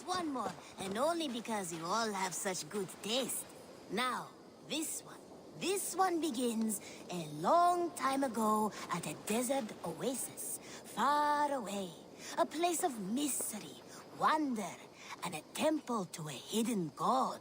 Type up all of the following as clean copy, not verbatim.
just one more, and only because you all have such good taste. Now, this one. This one begins a long time ago at a desert oasis, far away. A place of mystery, wonder, and a temple to a hidden god.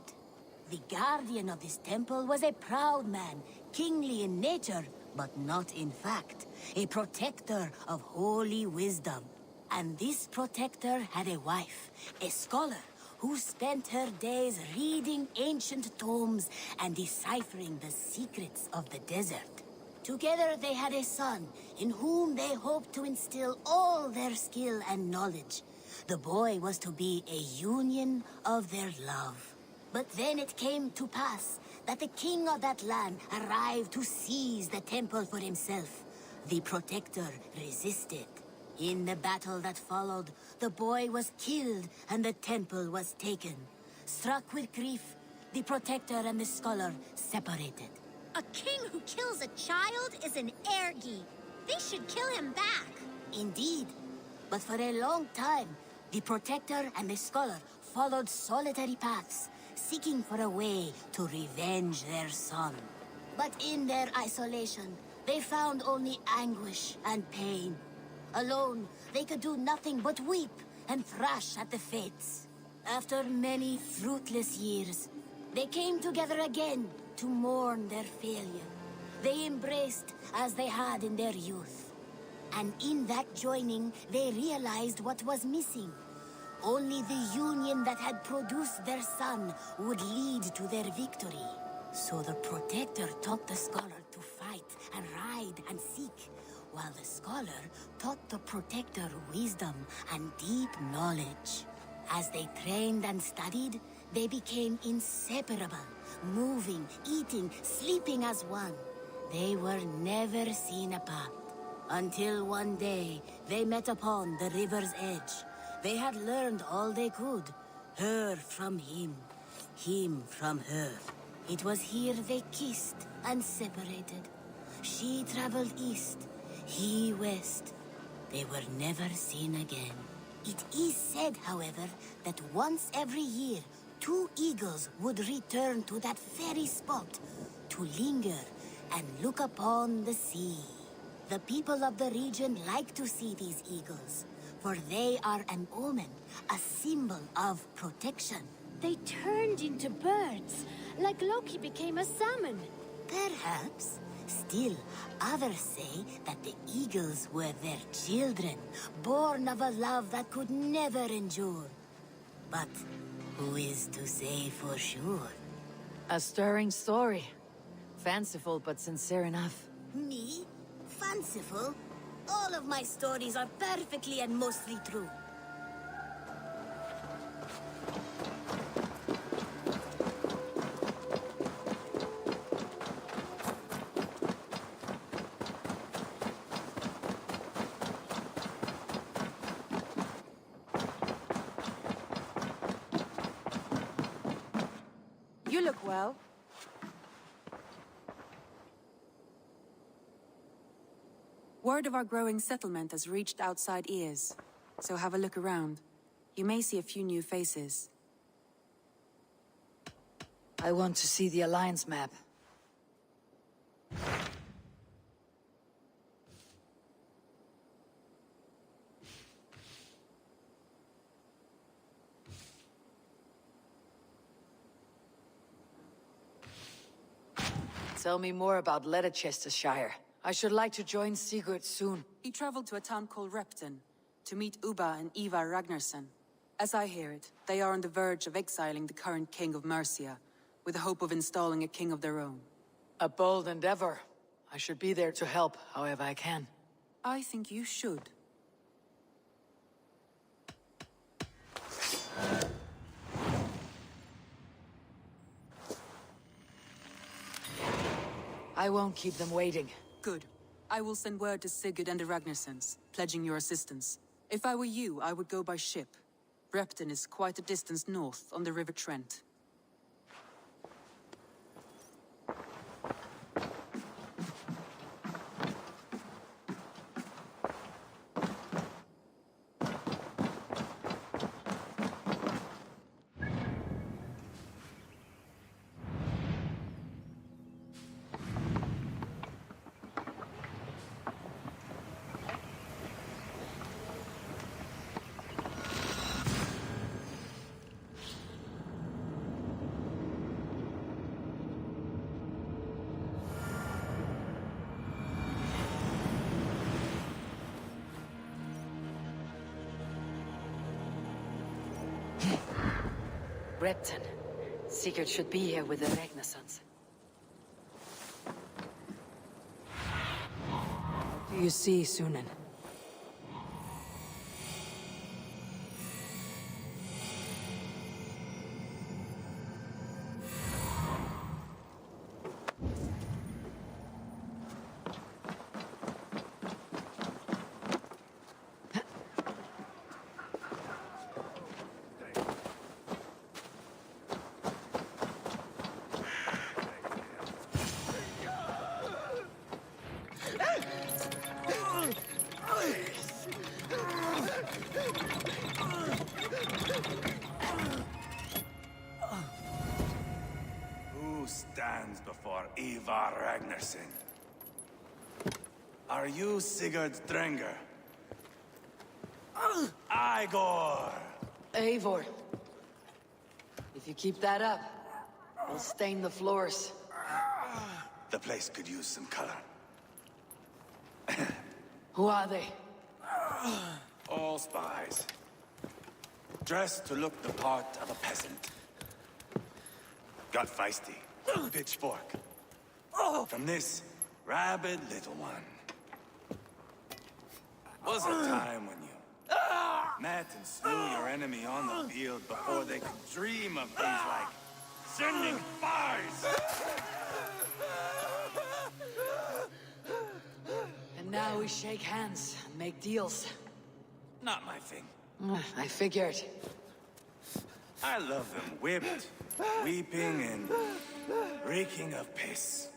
The guardian of this temple was a proud man, kingly in nature, but not in fact. A protector of holy wisdom. And this protector had a wife, a scholar, who spent her days reading ancient tomes and deciphering the secrets of the desert. Together they had a son, in whom they hoped to instill all their skill and knowledge. The boy was to be a union of their love. But then it came to pass that the king of that land arrived to seize the temple for himself. The protector resisted. In the battle that followed, the boy was killed and the temple was taken. Struck with grief, the protector and the scholar separated. A king who kills a child is an ergi. They should kill him back. Indeed. But for a long time, the protector and the scholar followed solitary paths, seeking for a way to revenge their son. But in their isolation, they found only anguish and pain. Alone, they could do nothing but weep and thrash at the fates. After many fruitless years, they came together again to mourn their failure. They embraced as they had in their youth. And in that joining, they realized what was missing. Only the union that had produced their son would lead to their victory. So the protector taught the scholar to fight and ride and seek, while the scholar taught the protector wisdom and deep knowledge. As they trained and studied, they became inseparable, moving, eating, sleeping as one. They were never seen apart, until one day they met upon the river's edge. They had learned all they could, her from him from her. It was here they kissed and separated. She traveled east, he west. They were never seen again. It is said, however, that once every year, 2 eagles would return to that very spot to linger and look upon the sea. The people of the region like to see these eagles, for they are an omen, a symbol of protection. They turned into birds, like Loki became a salmon. Perhaps. Still, others say that the eagles were their children, born of a love that could never endure. But who is to say for sure? A stirring story. Fanciful but sincere enough. Me? Fanciful? All of my stories are perfectly and mostly true. You look well. Word of our growing settlement has reached outside ears, so have a look around. You may see a few new faces. I want to see the Alliance map. Tell me more about Ledecestrescire. I should like to join Sigurd soon. He traveled to a town called Repton to meet Ubba and Eva Ragnarsson. As I hear it, they are on the verge of exiling the current king of Mercia, with the hope of installing a king of their own. A bold endeavor. I should be there to help, however I can. I think you should. I won't keep them waiting. Good. I will send word to Sigurd and the Ragnarssons, pledging your assistance. If I were you, I would go by ship. Repton is quite a distance north on the River Trent. Repton. Sigurd should be here with the Ragnarsons. What do you see, Sunan? Who stands before Ivar Ragnarsson? Are you Sigurd Drenger? Igor! Eivor. If you keep that up, we'll stain the floors. The place could use some color. Who are they? All spies. Dressed to look the part of a peasant. Got feisty. Pitchfork. From this rabid little one. Was a time when you met and slew your enemy on the field before they could dream of things like sending spies. And now we shake hands and make deals. Not my thing. I figured. I love them whipped, weeping, and reeking of piss.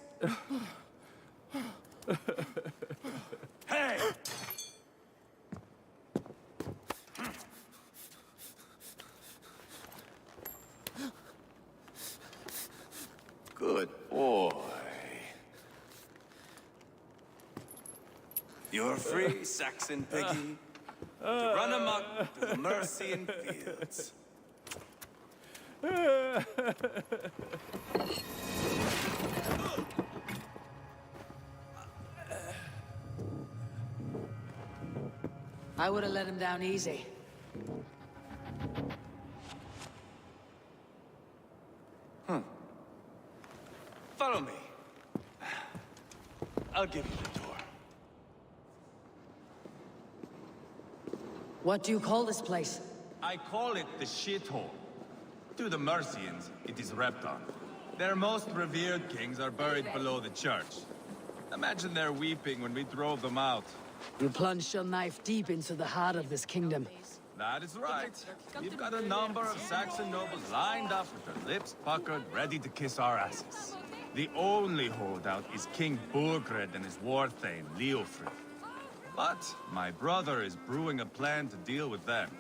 Hey! Good boy. You're free, Saxon piggy, to run amok through the Mercian fields. I would have let him down easy. Follow me. I'll give you the tour. What do you call this place? I call it the shithole. To the Mercians, it is Repton. Their most revered kings are buried below the church. Imagine their weeping when we drove them out. You plunged your knife deep into the heart of this kingdom. That is right. We've got a number of Saxon nobles lined up with their lips puckered, ready to kiss our asses. The only holdout is King Burgred and his war thane, Leofric. But my brother is brewing a plan to deal with them.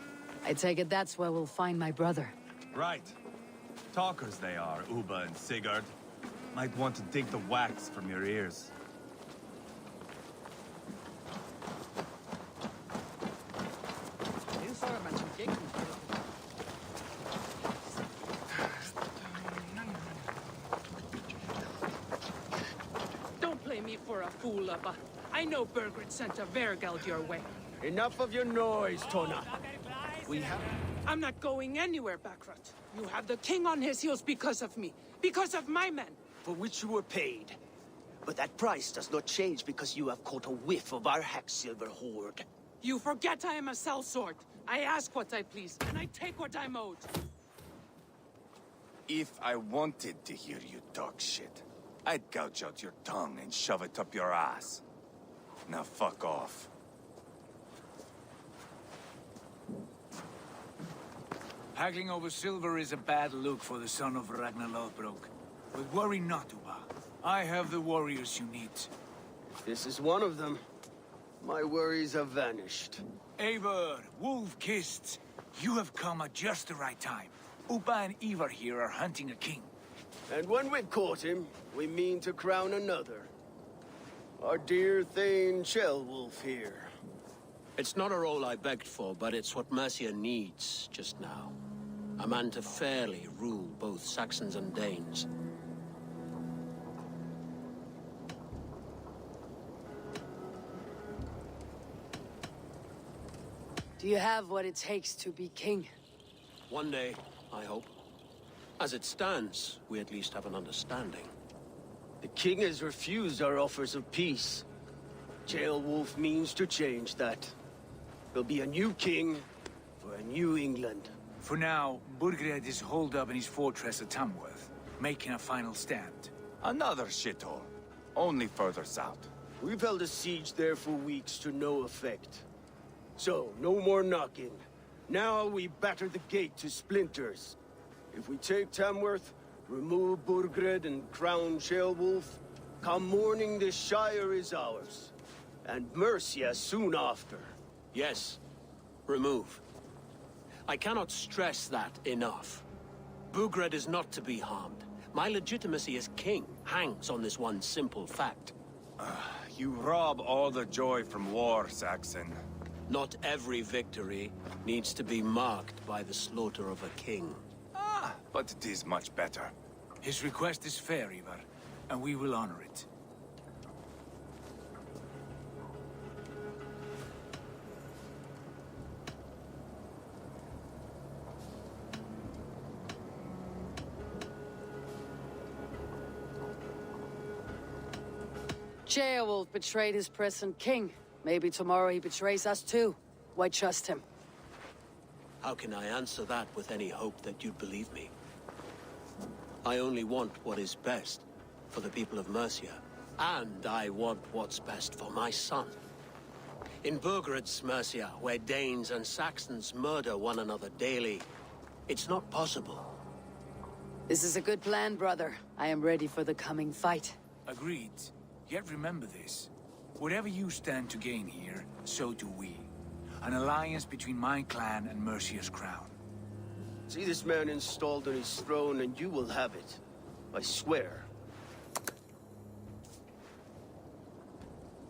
I take it that's where we'll find my brother. Right. Talkers they are, Uba and Sigurd. Might want to dig the wax from your ears. Don't play me for a fool, Uppa. I know Burgred sent a Vergeld your way. Enough of your noise, Tona. I'm not going anywhere, Backrot. You have the king on his heels because of me. Because of my men. For which you were paid. But that price does not change because you have caught a whiff of our Hacksilver hoard. You forget I am a sellsword. I ask what I please, and I take what I'm owed. If I wanted to hear you talk shit, I'd gouge out your tongue and shove it up your ass. Now fuck off. Haggling over silver is a bad look for the son of Ragnar Lothbrok. But worry not, Uba. I have the warriors you need. This is one of them. My worries have vanished. Eivor, wolf-kissed, you have come at just the right time. Uba and Ivar here are hunting a king. And when we've caught him, we mean to crown another. Our dear Thane Shellwolf here. It's not a role I begged for, but it's what Mercia needs just now. A man to fairly rule both Saxons and Danes. Do you have what it takes to be king? One day, I hope. As it stands, we at least have an understanding. The king has refused our offers of peace. Ceolwulf means to change that. There'll be a new king for a new England. For now, Burgred is holed up in his fortress at Tamworth, making a final stand. Another shithole. Only further south. We've held a siege there for weeks to no effect. So, no more knocking. Now we batter the gate to splinters. If we take Tamworth, remove Burgred and crown Ceolwulf, come morning the Shire is ours. And Mercia soon after. Yes, remove. I cannot stress that enough. Burgred is not to be harmed. My legitimacy as king hangs on this one simple fact. You rob all the joy from war, Saxon. Not every victory needs to be marked by the slaughter of a king. But it is much better. His request is fair, Ivar, and we will honor it. Ceolwulf betrayed his present king. Maybe tomorrow he betrays us too. Why trust him? How can I answer that with any hope that you'd believe me? I only want what is best for the people of Mercia. And I want what's best for my son. In Burgred's Mercia, where Danes and Saxons murder one another daily, it's not possible. This is a good plan, brother. I am ready for the coming fight. Agreed. Yet remember this. Whatever you stand to gain here, so do we. An alliance between my clan and Mercia's crown. See this man installed on his throne and you will have it. I swear.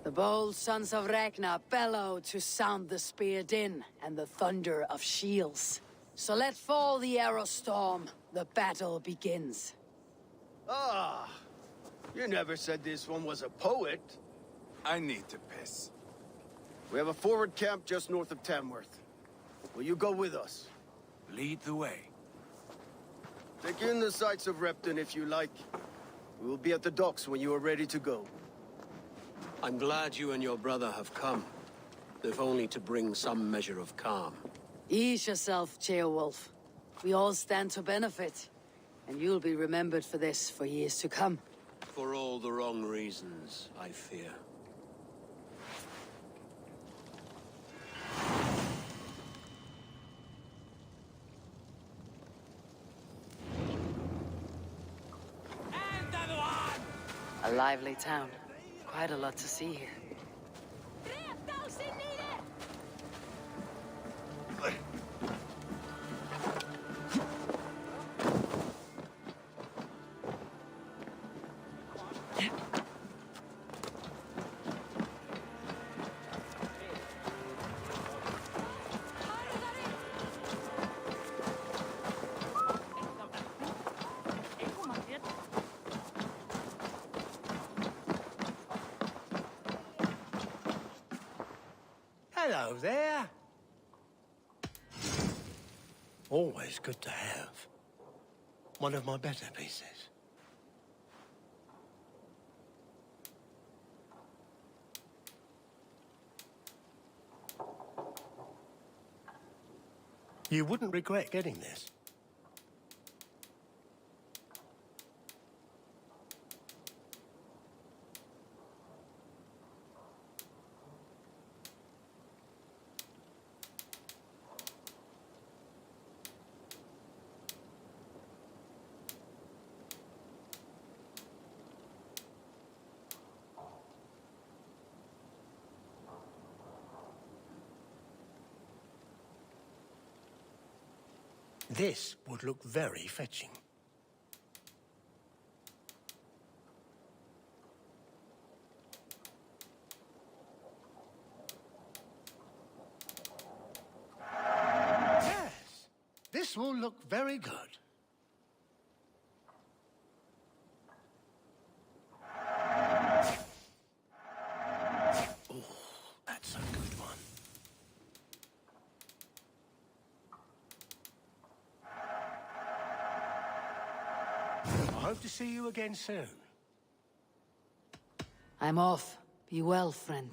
The bold sons of Ragnar bellow to sound the spear din and the thunder of shields. So let fall the arrow storm. The battle begins. Ah! You never said this one was a poet. I need to piss. We have a forward camp just north of Tamworth. Will you go with us? Lead the way. Take in the sights of Repton if you like. We will be at the docks when you are ready to go. I'm glad you and your brother have come, if only to bring some measure of calm. Ease yourself, Ceolwulf. We all stand to benefit, and you'll be remembered for this for years to come. For all the wrong reasons, I fear. A lively town. Quite a lot to see here. Hello there. Always good to have. One of my better pieces. You wouldn't regret getting this. This would look very fetching. Yes, this will look very good. Oh, that's a good one. hope to see you again soon. I'm off. Be well, friend.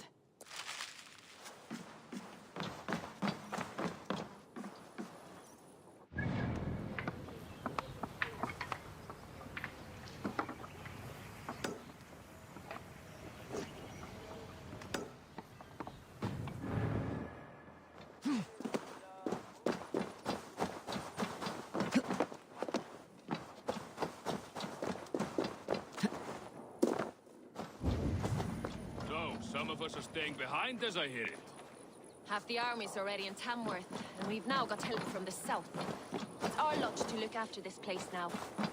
Some of us are staying behind, as I hear it. Half the army's already in Tamworth, and we've now got help from the south. It's our lot to look after this place now. Half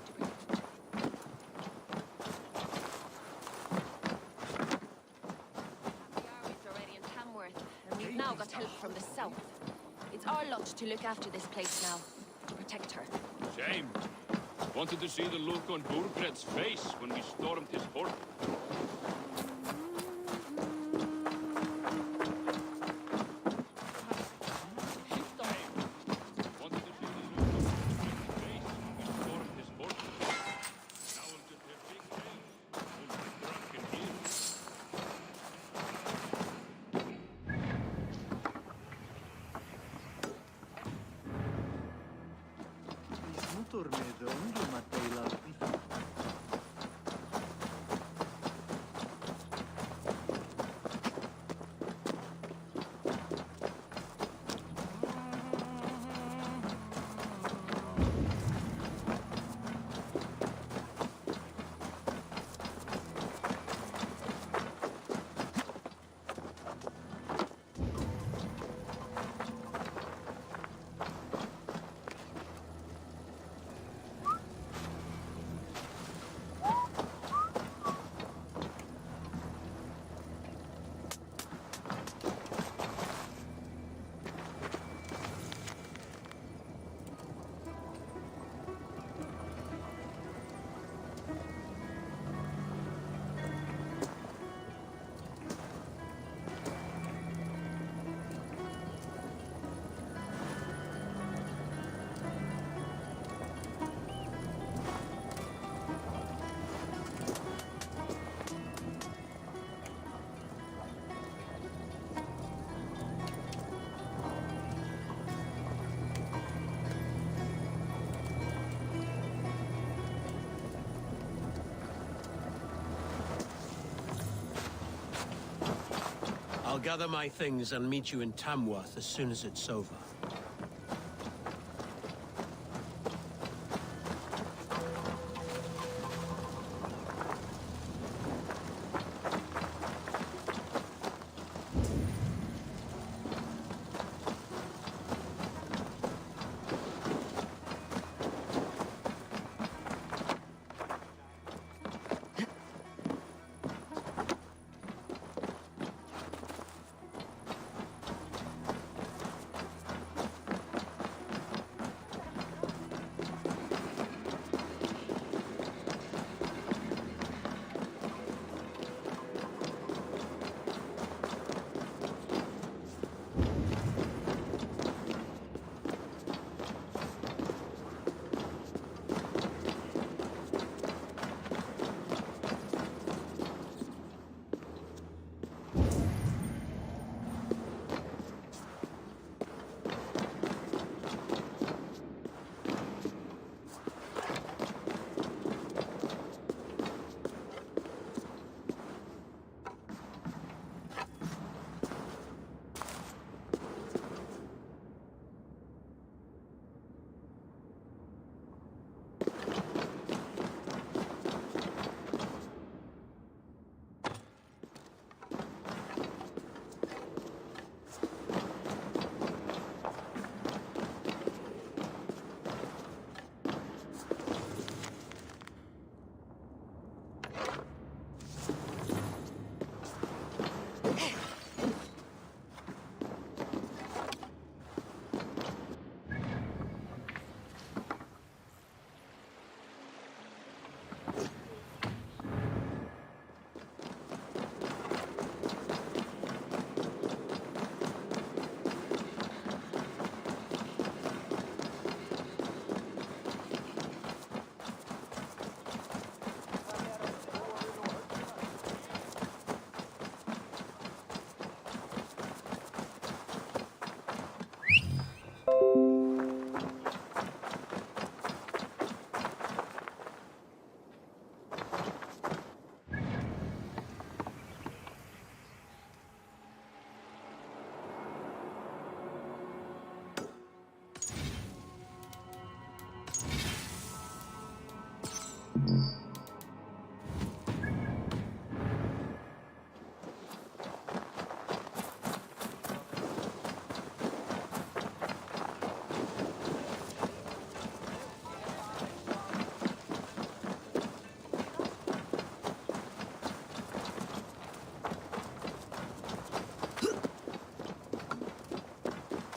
the army's already in Tamworth, and we've now got help from the south. It's our lot to look after this place now, to protect her. Shame. Wanted to see the look on Burgred's face when we stormed his fort. I'll gather my things and meet you in Tamworth as soon as it's over.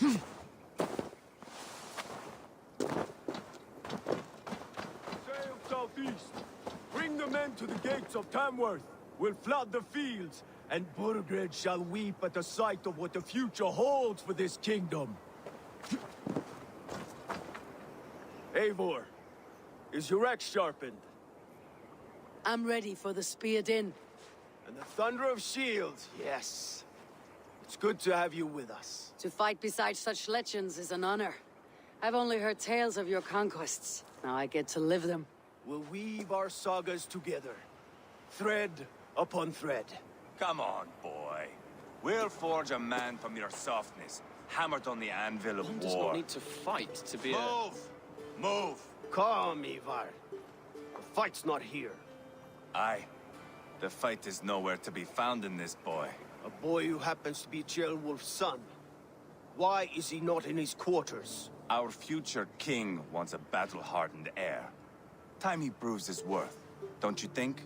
Sail southeast. Bring the men to the gates of Tamworth. We'll flood the fields, and Burgred shall weep at the sight of what the future holds for this kingdom. Eivor, is your axe sharpened? I'm ready for the spear din. And the thunder of shields, yes. It's good to have you with us. To fight beside such legends is an honor. I've only heard tales of your conquests. Now I get to live them. We'll weave our sagas together, thread upon thread. Come on, boy. We'll forge a man from your softness, hammered on the anvil of One war. does not need to fight to be Move! Move! Calm, Ivar. The fight's not here. Aye. The fight is nowhere to be found in this boy. A boy who happens to be Ceolwulf's son. Why is he not in his quarters? Our future king wants a battle-hardened heir. Time he proves his worth, don't you think?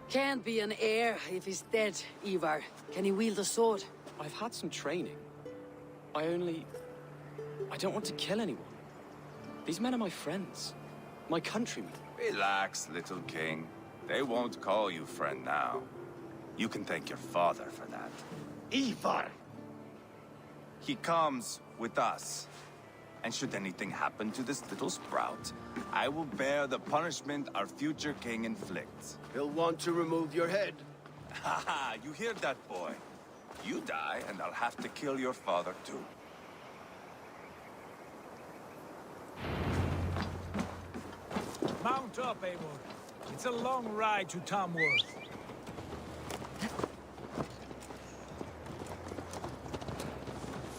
Can't be an heir if he's dead, Ivar. Can he wield a sword? I've had some training. I don't want to kill anyone. These men are my friends. My countrymen. Relax, little king. They won't call you friend now. You can thank your father for that. Ivar! He comes with us. And should anything happen to this little sprout, I will bear the punishment our future king inflicts. He'll want to remove your head. Ha ha! You hear that, boy? You die, and I'll have to kill your father, too. Mount up, Eivor. It's a long ride to Tamworth.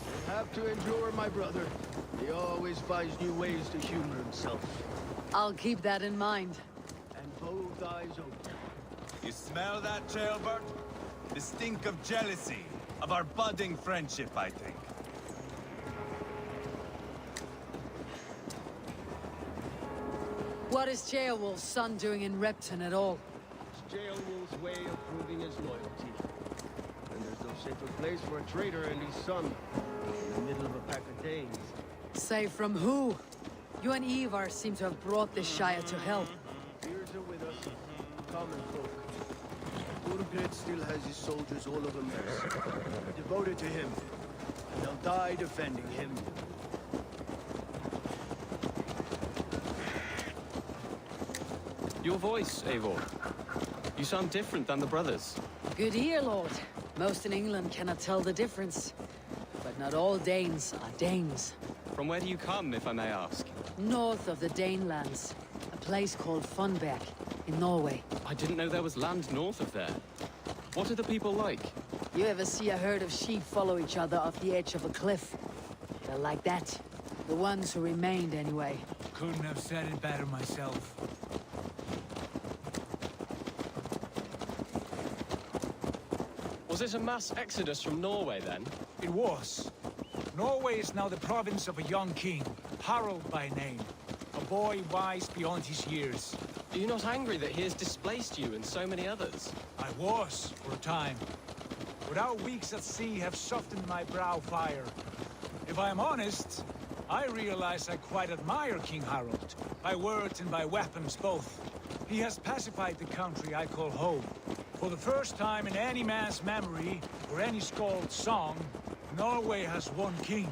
You'll have to endure, my brother. He always finds new ways to humor himself. I'll keep that in mind. And both eyes open. You smell that, Ceolbert? The stink of jealousy, of our budding friendship, I think. What is Ceolwulf's son doing in Repton at all? It's Ceolwulf's way of proving his loyalty. And there's no safer place for a traitor and his son. In the middle of a pack of Danes. Say from who? You and Ivar seem to have brought this Shire to hell. Fears are with us, common folk. Burgred still has his soldiers all over Mercia, devoted to him, and they'll die defending him. Your voice, Eivor. You sound different than the brothers. Good ear, Lord. Most in England cannot tell the difference. But not all Danes are Danes. From where do you come, if I may ask? North of the Danelands. A place called Funberg, in Norway. I didn't know there was land north of there. What are the people like? You ever see a herd of sheep follow each other off the edge of a cliff? They're like that. The ones who remained, anyway. Couldn't have said it better myself. Was it a mass exodus from Norway, then? It was. Norway is now the province of a young king, Harald by name. A boy wise beyond his years. Are you not angry that he has displaced you and so many others? I was, for a time. But our weeks at sea have softened my brow fire. If I am honest, I realize I quite admire King Harald. By words and by weapons both. He has pacified the country I call home. For the first time in any man's memory, or any skald's song, Norway has one king.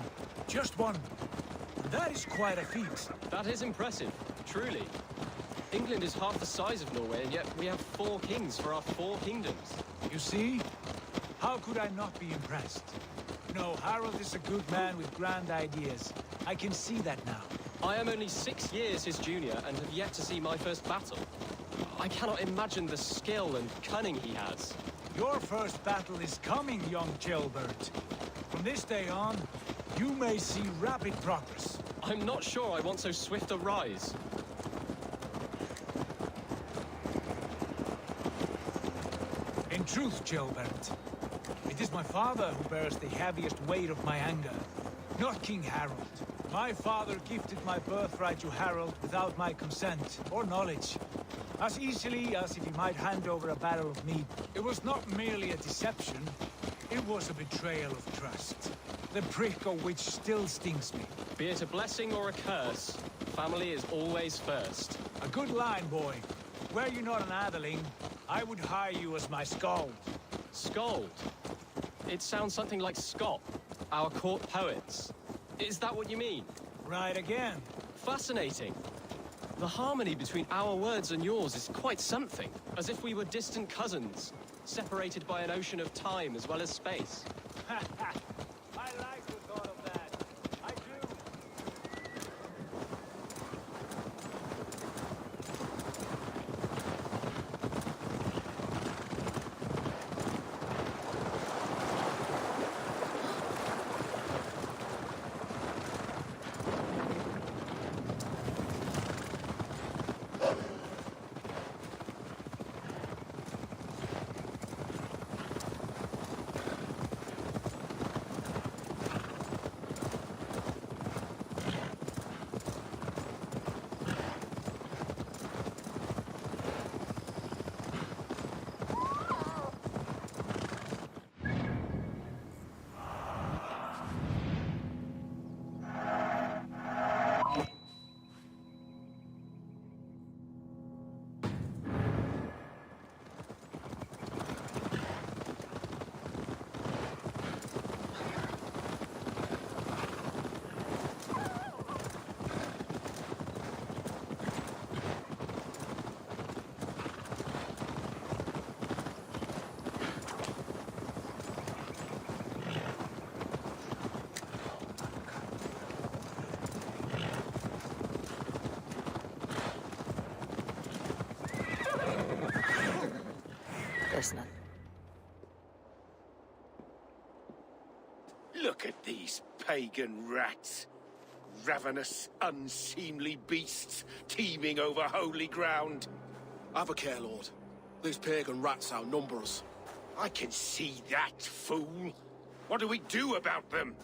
Just one. And that is quite a feat. That is impressive, truly. England is half the size of Norway, and yet we have 4 kings for our 4 kingdoms. You see? How could I not be impressed? No, Harald is a good man with grand ideas. I can see that now. I am only 6 years his junior and have yet to see my first battle. I cannot imagine the skill and cunning he has. Your first battle is coming, young Ceolbert. From this day on, you may see rapid progress. I'm not sure I want so swift a rise. In truth, Ceolbert, it is my father who bears the heaviest weight of my anger, not King Harald. My father gifted my birthright to Harald without my consent or knowledge. as easily as if he might hand over a barrel of meat. It was not merely a deception, it was a betrayal of trust. The prick of which still stings me. Be it a blessing or a curse, family is always first. A good line, boy. Were you not an atheling, I would hire you as my skald. Skald? It sounds something like Scott, our court poets. Is that what you mean? Right again. Fascinating. The harmony between our words and yours is quite something. As if we were distant cousins, separated by an ocean of time as well as space. I like the thought of that. I do. There's none. Look at these pagan rats. Ravenous, unseemly beasts teeming over holy ground. Have a care, Lord. These pagan rats outnumber us. I can see that, fool. What do we do about them?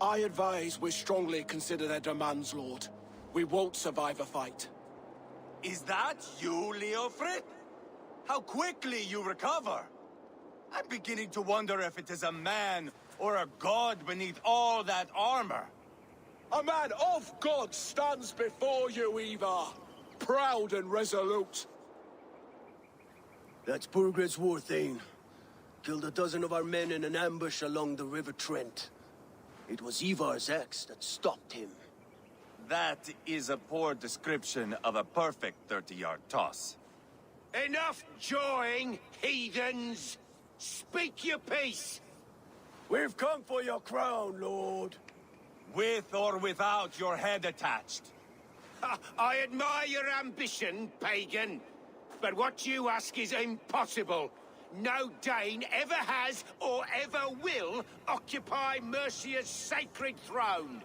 I advise we strongly consider their demands, Lord. We won't survive a fight. Is that you, Leofrid? How quickly you recover! I'm beginning to wonder if it is a man or a god beneath all that armor. A man of God stands before you, Ivar. Proud and resolute. That's Burgred's Warthane. Killed a dozen of our men in an ambush along the River Trent. It was Ivar's axe that stopped him. That is a poor description of a perfect 30-yard toss. Enough jawing, heathens! Speak your piece! We've come for your crown, Lord. With or without your head attached. I admire your ambition, pagan. But what you ask is impossible. No Dane ever has or ever will occupy Mercia's sacred throne.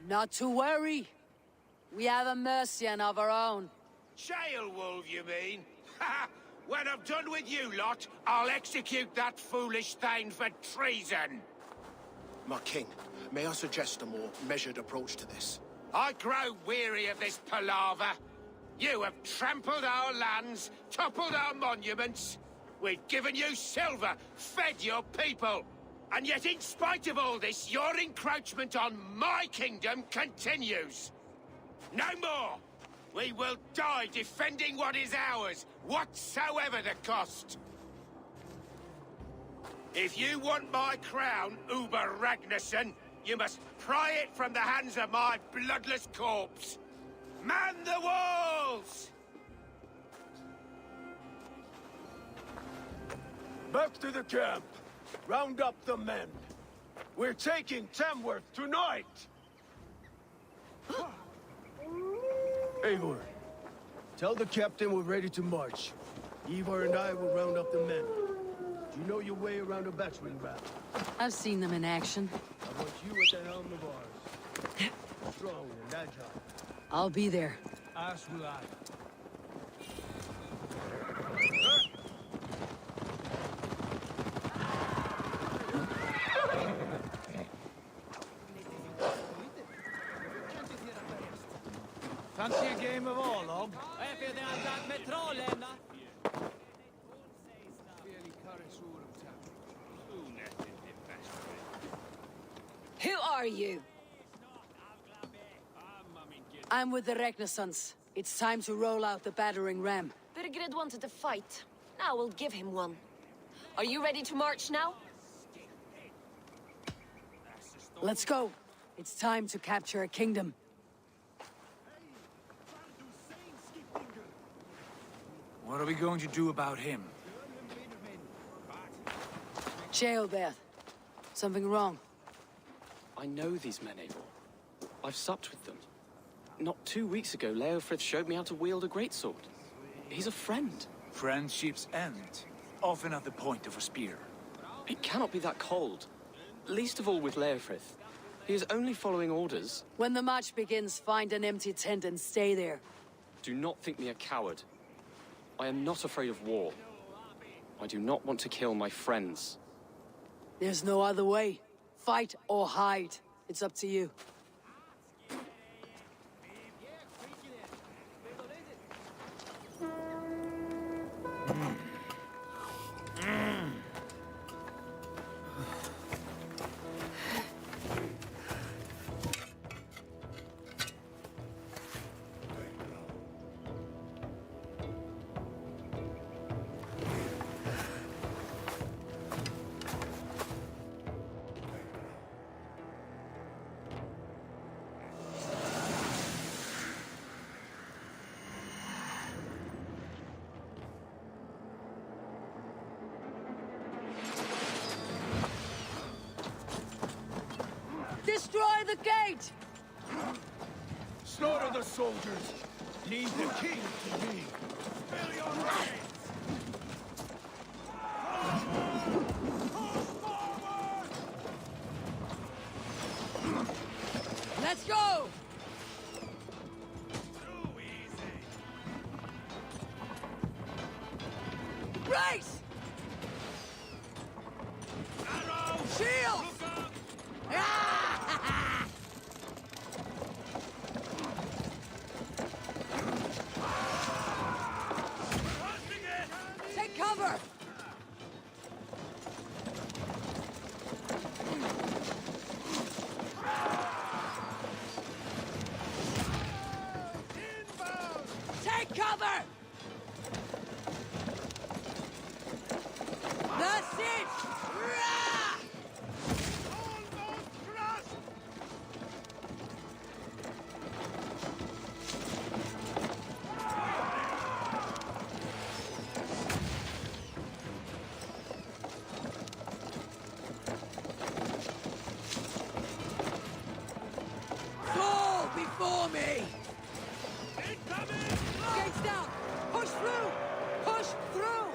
Not to worry. We have a Mercian of our own. Jail wolf, you mean? Ha! When I'm done with you lot, I'll execute that foolish thing for treason. My king, may I suggest a more measured approach to this? I grow weary of this palaver. You have trampled our lands, toppled our monuments. We've given you silver, fed your people. And yet, in spite of all this, your encroachment on my kingdom continues. No more! We will die defending what is ours, whatsoever the cost. If you want my crown, Uber Ragnarsson, you must pry it from the hands of my bloodless corpse. Man the walls! Back to the camp. Round up the men. We're taking Tamworth tonight! Eivor, tell the captain we're ready to march. Ivar and I will round up the men. Do you know your way around a battering ram? I've seen them in action. I want you at the helm of ours. Strong and agile. I'll be there. As will I. Fancy a game of Orlog? Who are you? I'm with the Renaissance. It's time to roll out the battering ram. Birgrid wanted to fight. Now we'll give him one. Are you ready to march now? Let's go. It's time to capture a kingdom. What are we going to do about him? Jailbeth. Something wrong? I know these men, Eivor. I've supped with them. Not 2 weeks ago, Leofrith showed me how to wield a greatsword. He's a friend. Friendships end, often at the point of a spear. It cannot be that cold. Least of all with Leofrith. He is only following orders. When the march begins, find an empty tent and stay there. Do not think me a coward. I am not afraid of war. I do not want to kill my friends. There's no other way. Fight or hide. It's up to you. Destroy the gate! Slaughter the soldiers! Leave the king to me! Fill your ranks! Let's go! Too easy! Race! Arrow! Shield! Take cover! Take cover! That's it! Rah! Almost crushed! Fall before me! Incoming! Gates down! Push through! Push through!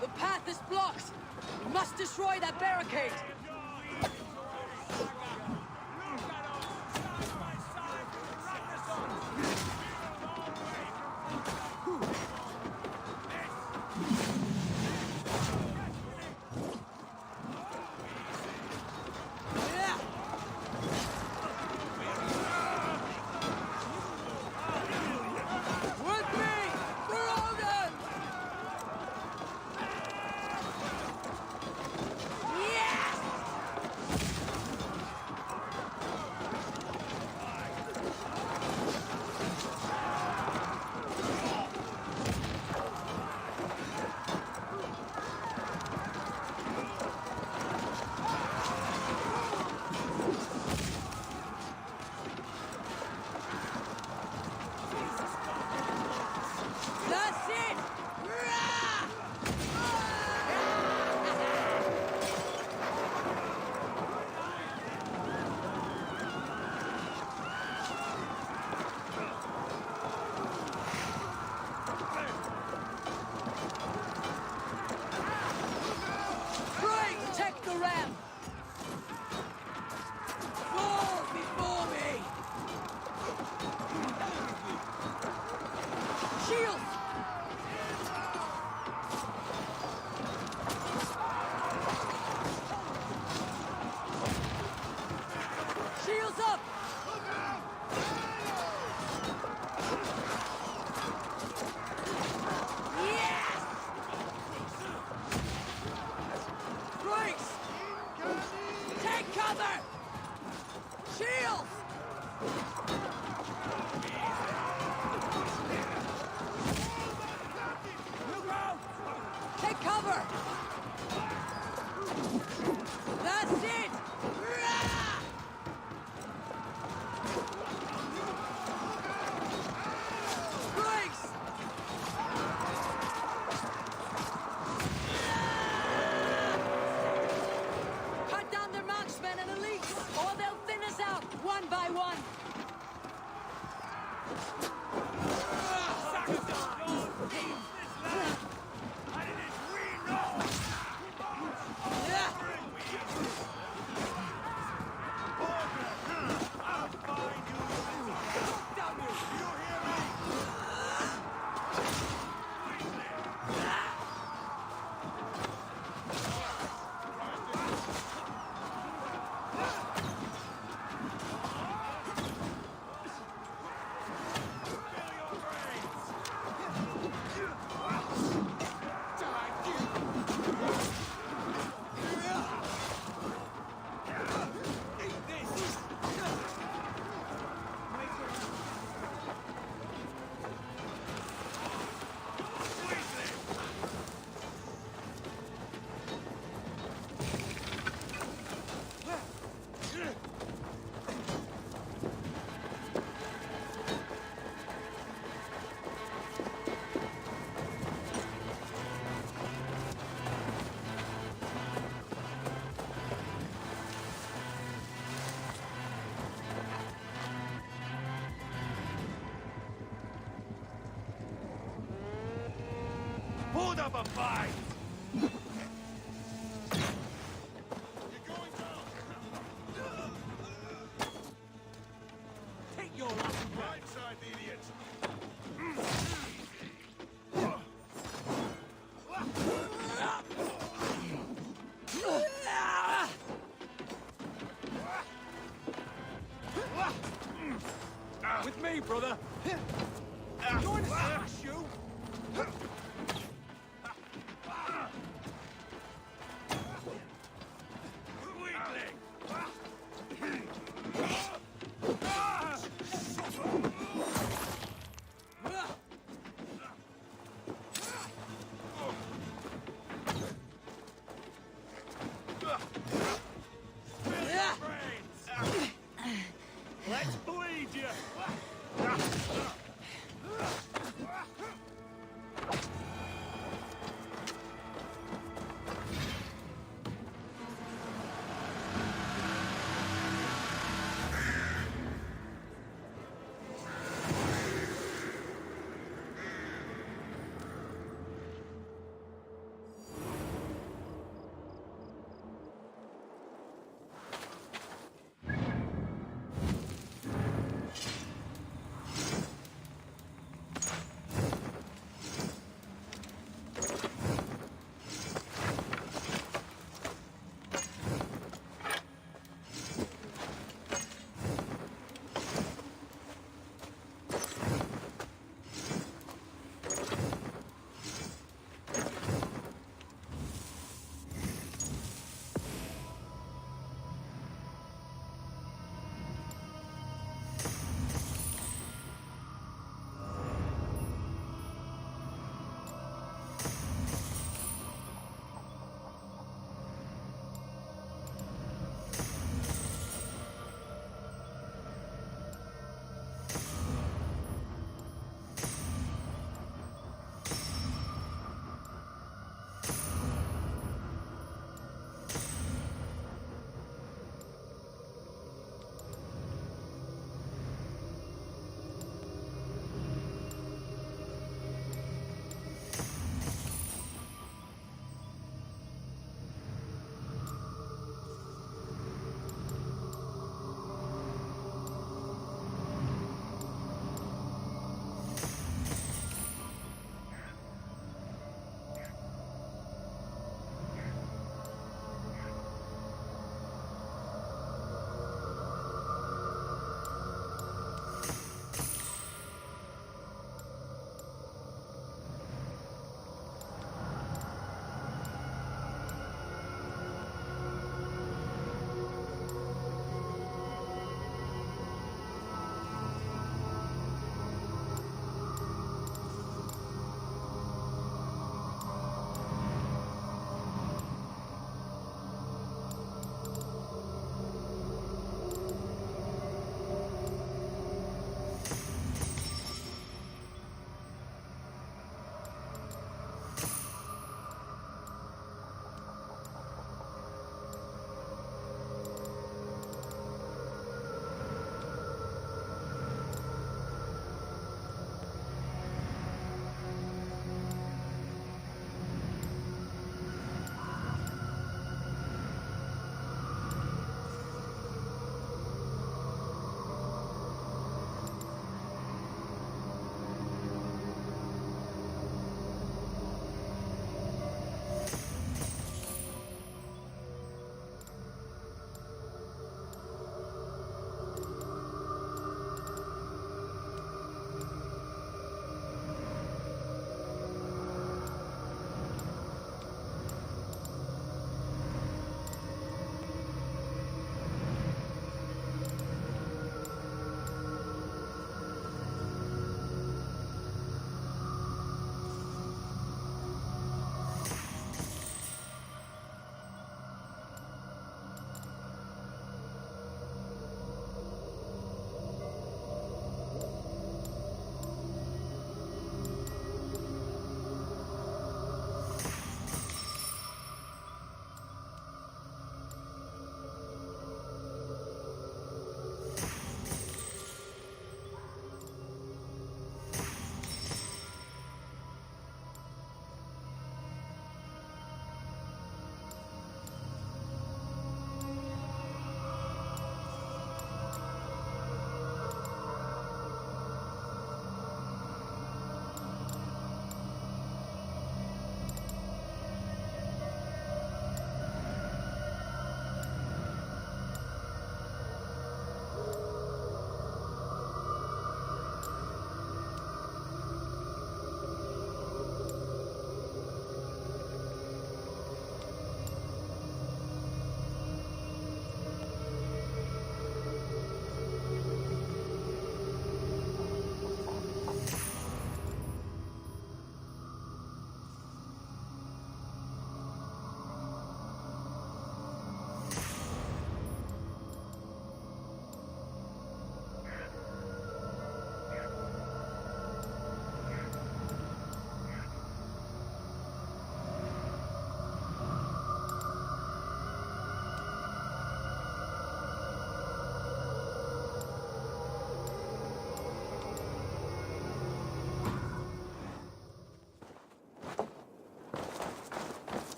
The path is blocked! We must destroy that barricade! Yeah! With me! For Odin! Yes! Cover! Shields! Take cover! That's it! Grace! Cut down their marksmen and elites, or they'll thin us out, one by one! Hold up a fight! Take your last breath. Inside, idiots! With me, brother. Join us, smash you. Let's bleed you!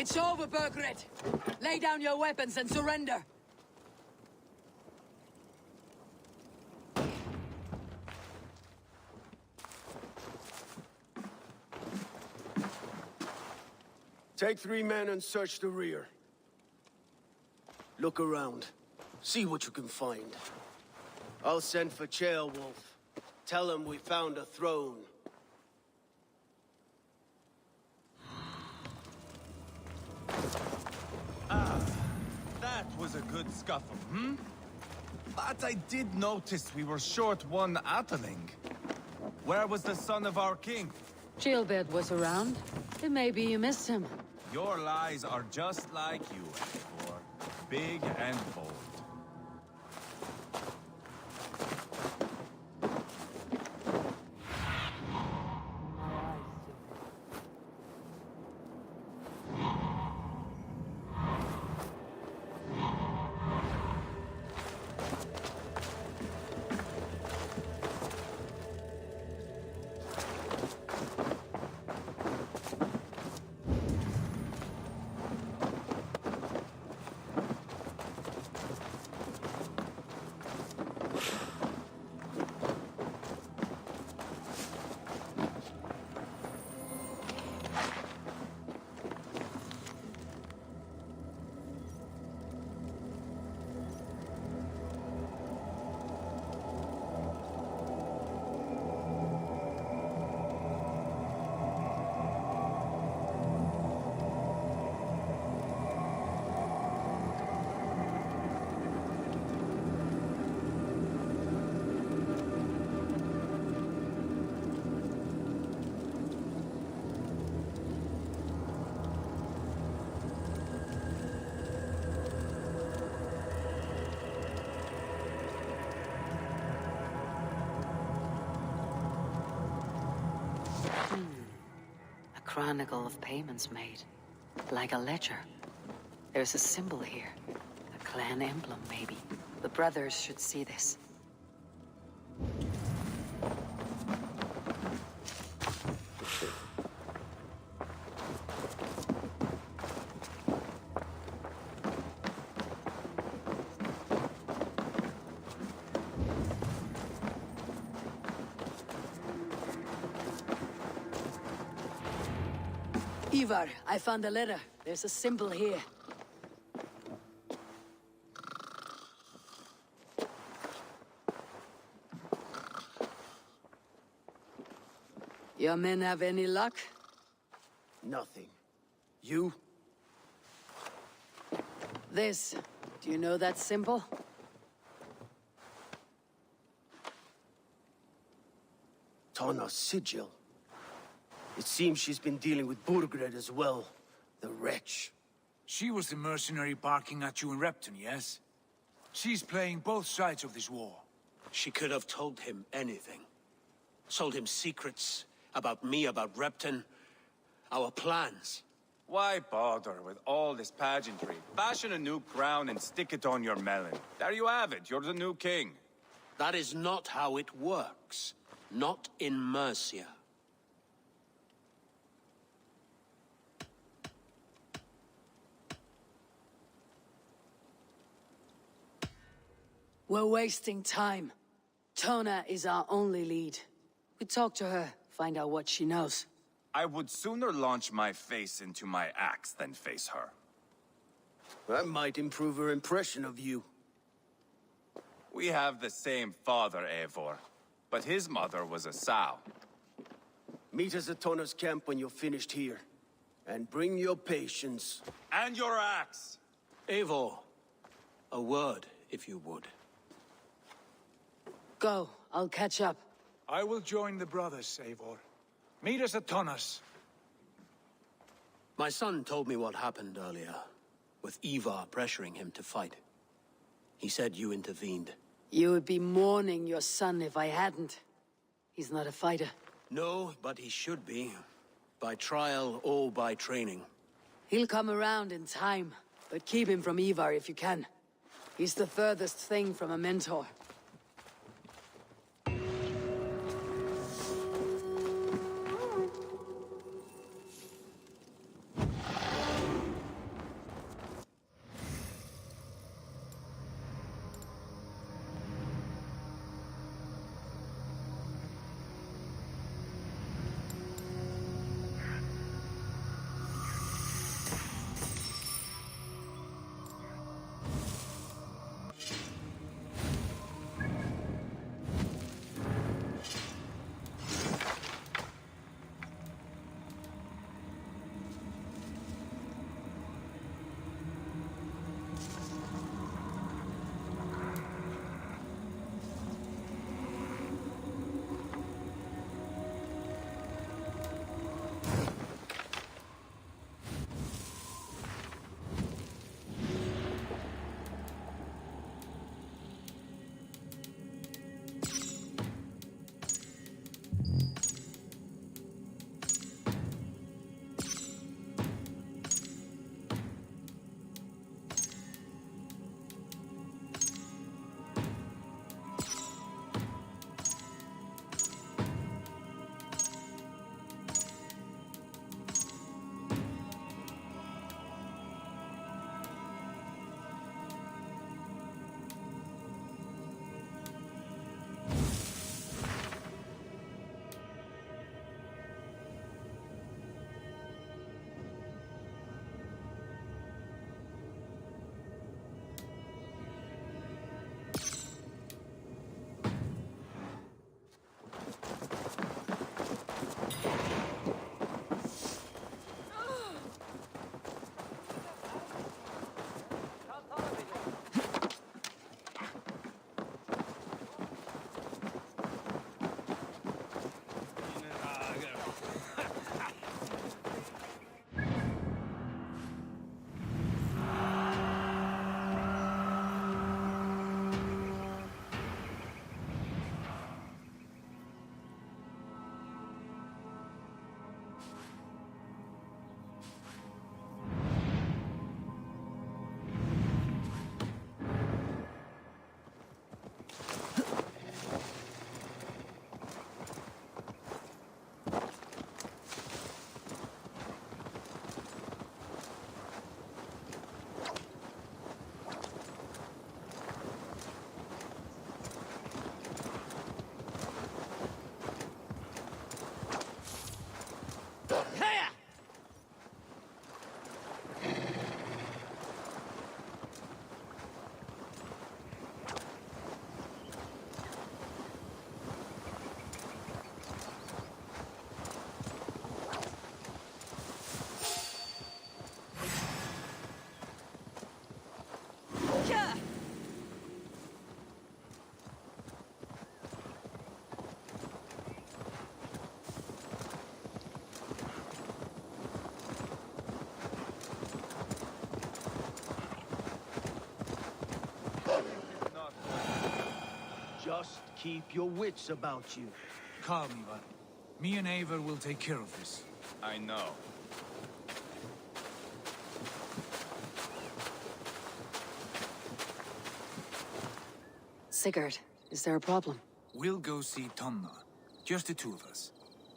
It's over, Burgred. Lay down your weapons and surrender. Take 3 men and search the rear. Look around. See what you can find. I'll send for Ceolwulf. Tell him we found a throne. That was a good scuffle, hmm? But I did notice we were short one Atheling. Where was the son of our king? Gilbert was around. Then maybe you missed him. Your lies are just like you, Eivor. Big and bold. A chronicle of payments made. Like a ledger. There's a symbol here. A clan emblem, maybe. The brothers should see this. Ivar, I found a letter. There's a symbol here. Your men have any luck? Nothing. You? This. Do you know that symbol? Tana's sigil. It seems she's been dealing with Burgred as well. The wretch. She was the mercenary barking at you in Repton, yes? She's playing both sides of this war. She could have told him anything. Told him secrets about me, about Repton, our plans. Why bother with all this pageantry? Fashion a new crown and stick it on your melon. There you have it, you're the new king. That is not how it works. Not in Mercia. We're wasting time. Tona is our only lead. We talk to her, find out what she knows. I would sooner launch my face into my axe than face her. That might improve her impression of you. We have the same father, Eivor. But his mother was a sow. Meet us at Tona's camp when you're finished here. And bring your patience. And your axe! Eivor, a word, if you would. Go, I'll catch up. I will join the brothers, Eivor. Meet us at Tonas. My son told me what happened earlier, with Ivar pressuring him to fight. He said you intervened. You would be mourning your son if I hadn't. He's not a fighter. No, but he should be. By trial or by training. He'll come around in time, but keep him from Ivar if you can. He's the furthest thing from a mentor. Just keep your wits about you. Calm, Ivar. Me and Eivor will take care of this. I know. Sigurd, is there a problem? We'll go see Tonna. Just the two of us.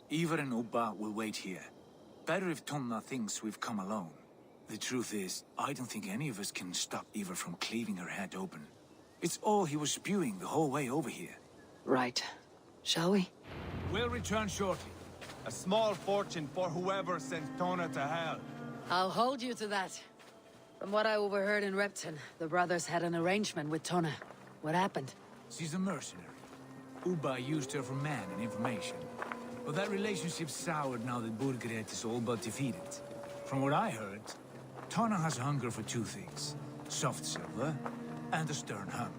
Ivar and Ubba will wait here. Better if Tonna thinks we've come alone. The truth is, I don't think any of us can stop Ivar from cleaving her head open. It's all he was spewing the whole way over here. Right. Shall we? We'll return shortly. A small fortune for whoever sent Tona to hell. I'll hold you to that. From what I overheard in Repton, the brothers had an arrangement with Tona. What happened? She's a mercenary. Ubba used her for man and information. But that relationship soured now that Burgred is all but defeated. From what I heard, Tonna has a hunger for two things. Soft silver and a stern hump.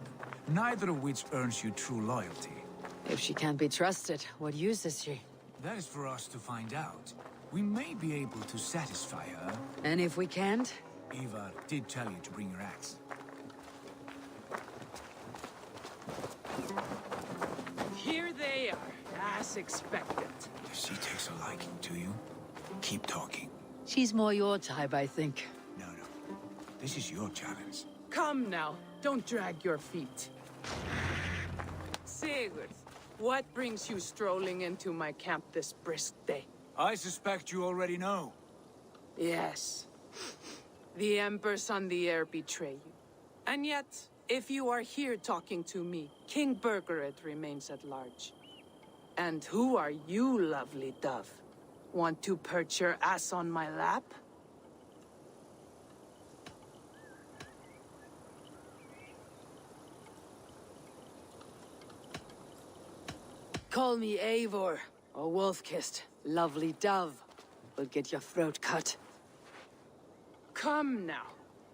Neither of which earns you true loyalty. If she can't be trusted, what use is she? That is for us to find out. We may be able to satisfy her. And if we can't? Ivar did tell you to bring your axe. Here they are, as expected. If she takes a liking to you, keep talking. She's more your type, I think. No. This is your challenge. Come now, don't drag your feet. Sigurd, what brings you strolling into my camp this brisk day? I suspect you already know. Yes. The Embers on the air betray you. And yet, if you are here talking to me, King Burgred remains at large. And who are you, lovely dove? Want to perch your ass on my lap? Call me Eivor, or Wolf-Kissed, lovely dove. Will get your throat cut. Come now.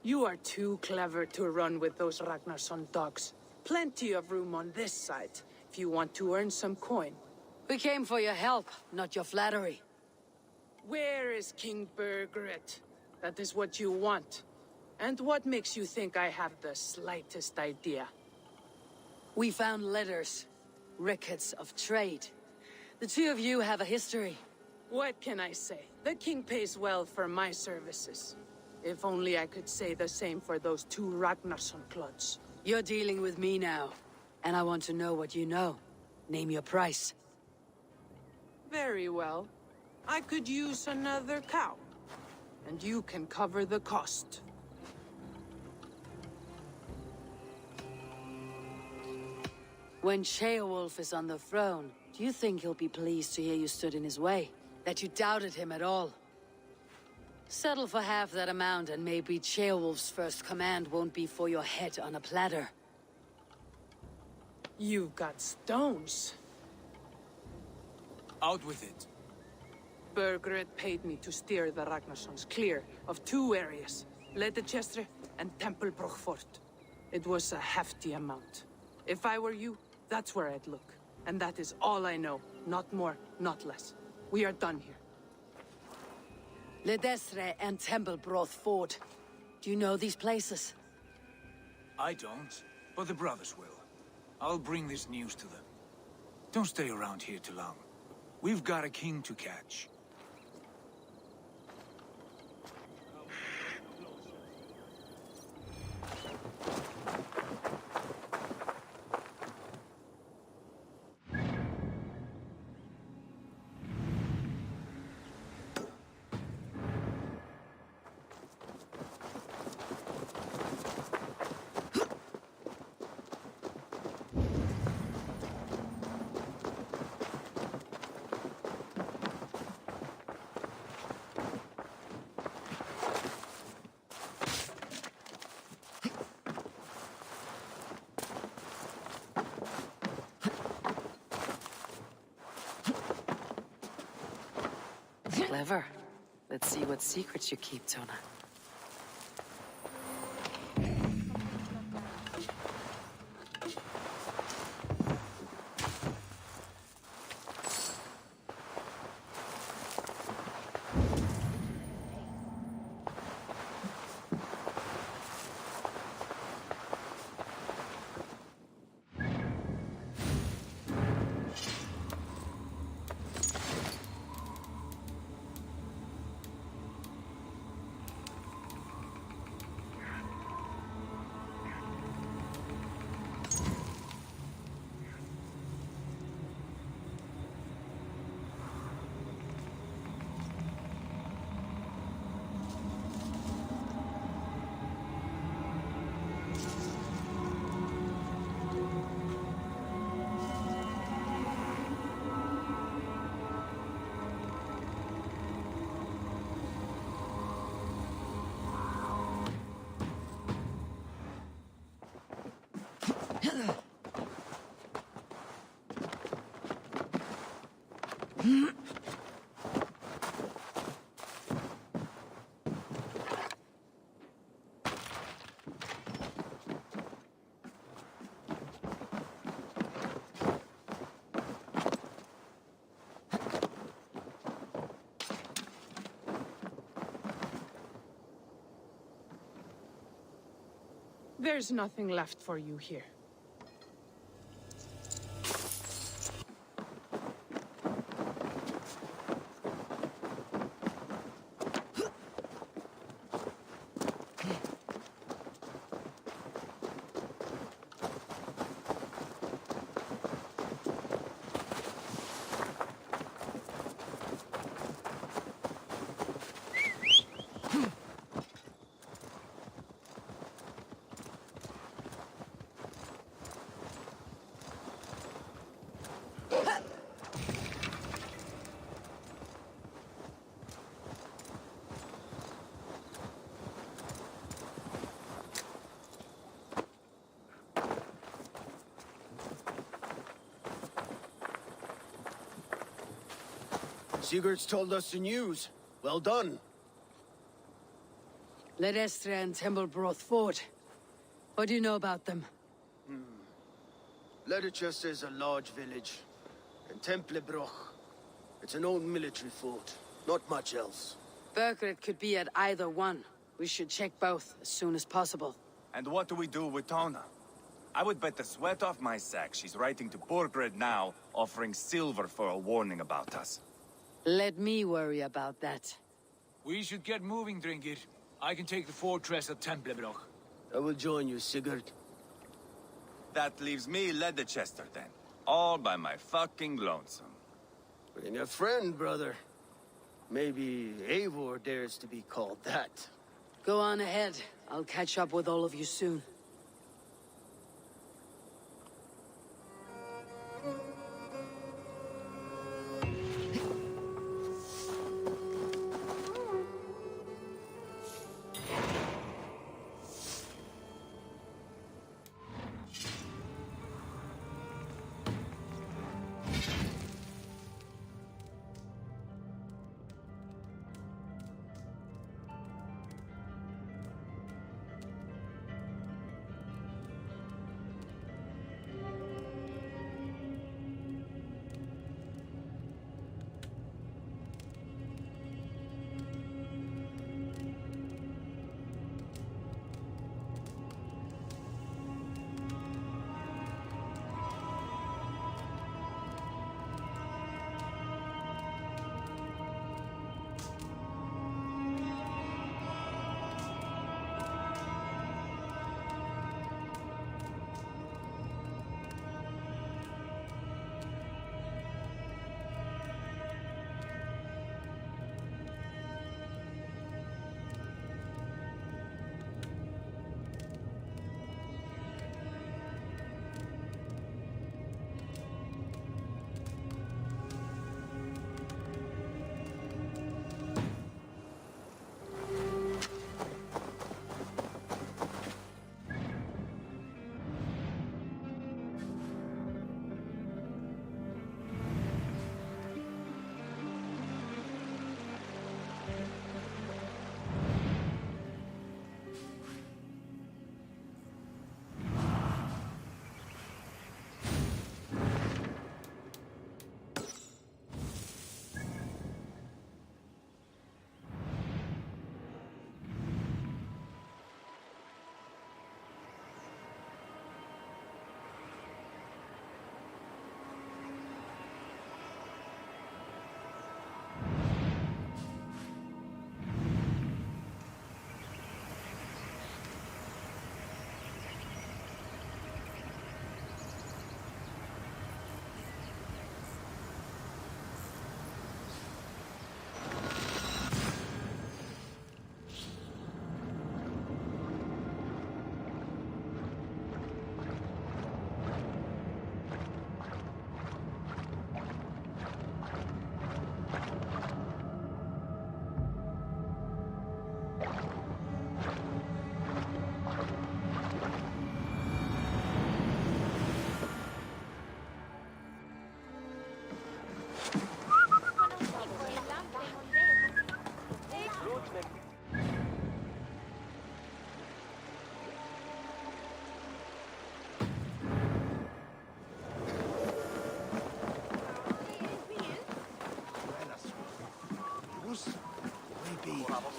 You are too clever to run with those Ragnarsson dogs. Plenty of room on this side, if you want to earn some coin. We came for your help, not your flattery. Where is King Burgred? That is what you want. And what makes you think I have the slightest idea? We found letters, records of trade. The two of you have a history. What can I say? The king pays well for my services. If only I could say the same for those two Ragnarsson clods. You're dealing with me now, and I want to know what you know. Name your price. Very well. I could use another cow. And you can cover the cost. When Ceolwulf is on the throne, do you think he'll be pleased to hear you stood in his way? That you doubted him at all? Settle for half that amount and maybe Ceolwulf's first command won't be for your head on a platter. You've got stones. Out with it. Burgred paid me to steer the Ragnarssons clear of two areas, Ledecestre and Tempelbroch Fort. It was a hefty amount. If I were you, that's where I'd look. And that is all I know. Not more, not less. We are done here. Ledestre and Tempelbroth Fort. Do you know these places? I don't, but the brothers will. I'll bring this news to them. Don't stay around here too long. We've got a king to catch. Clever. Let's see what secrets you keep, Tona. There's nothing left for you here. Sigurd's told us the news. Well done. Ledecestrescire and Templebroth fought. What do you know about them? Ledecestrescire is a large village. And Templebroch, it's an old military fort. Not much else. Burgred could be at either one. We should check both as soon as possible. And what do we do with Tona? I would bet the sweat off my sack she's writing to Borgred now, offering silver for a warning about us. Let me worry about that. We should get moving, Drinkit. I can take the fortress at Templebroch. I will join you, Sigurd. That leaves me Ledecestrescire then. All by my fucking lonesome. Bring a friend, brother. Maybe Eivor dares to be called that. Go on ahead. I'll catch up with all of you soon.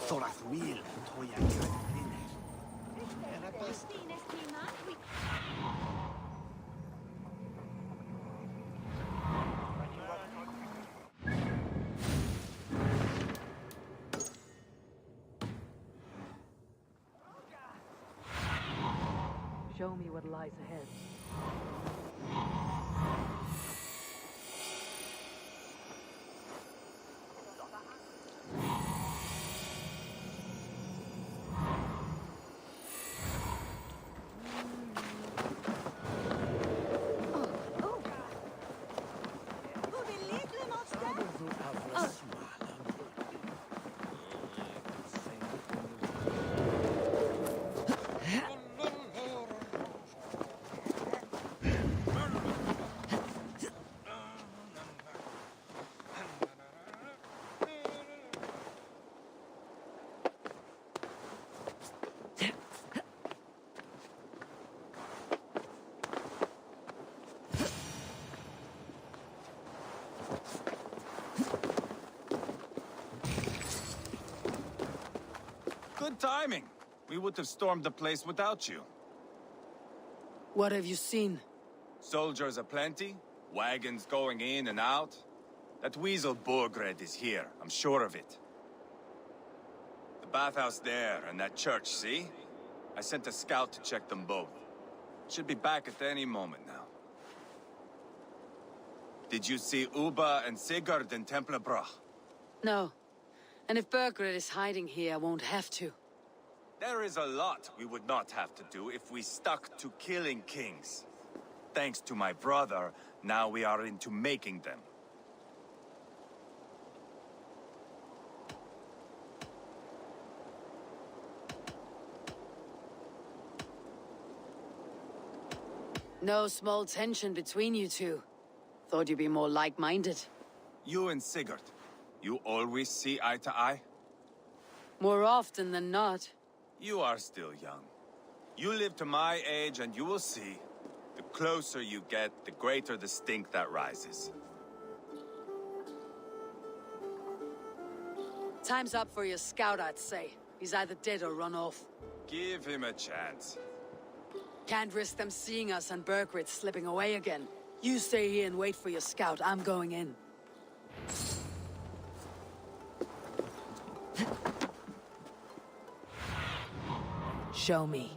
Thorath Will, Toya Grine. Show me what lies ahead. Good timing. We would have stormed the place without you. What have you seen? Soldiers aplenty, wagons going in and out. That weasel Borgred is here, I'm sure of it. The bathhouse there and that church, see? I sent a scout to check them both. Should be back at any moment now. Did you see Uba and Sigurd in Templebroch? No. And if Burgred is hiding here, I won't have to. There is a lot we would not have to do if we stuck to killing kings. Thanks to my brother, now we are into making them. No small tension between you two. Thought you'd be more like-minded. You and Sigurd, you always see eye to eye? More often than not. You are still young. You live to my age and you will see. The closer you get, the greater the stink that rises. Time's up for your scout, I'd say. He's either dead or run off. Give him a chance. Can't risk them seeing us and Burgred slipping away again. You stay here and wait for your scout. I'm going in. Show me.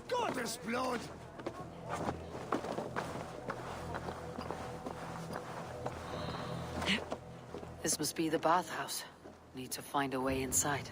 Goddess blood! This must be the bathhouse. Need to find a way inside.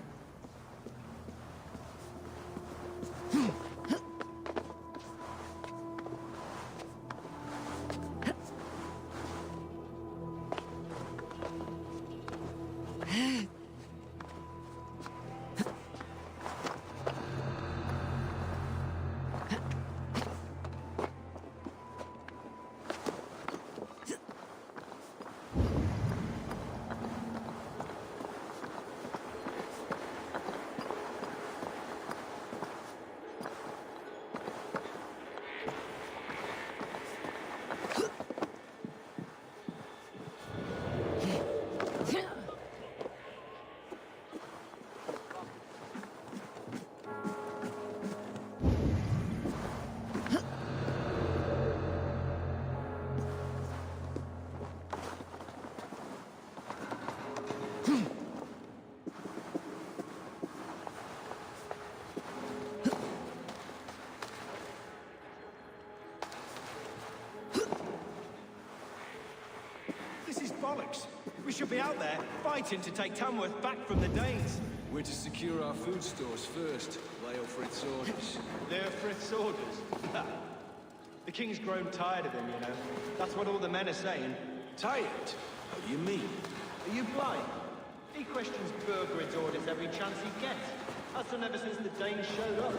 should be out there, fighting to take Tamworth back from the Danes. We're to secure our food stores first. Leofrith's orders. Leofrith's orders? Ha. The king's grown tired of him, you know. That's what all the men are saying. Tired? How do you mean? Are you blind? He questions Burgred's orders every chance he gets. That's done ever since the Danes showed up.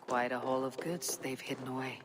Quite a haul of goods they've hidden away.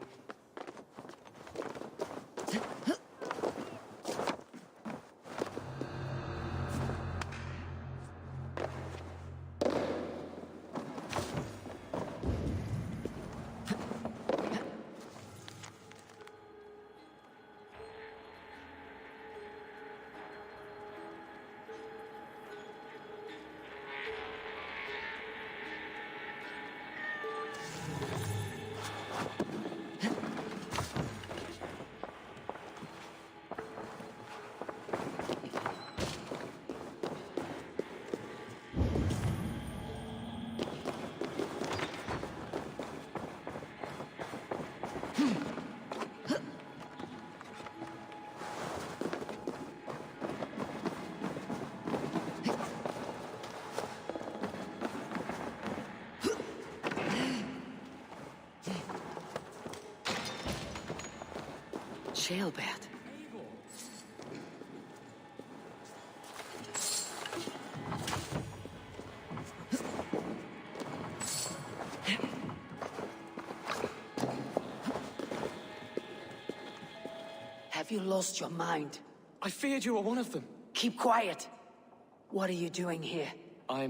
Jailbird. Have you lost your mind? I feared you were one of them. Keep quiet. What are you doing here? I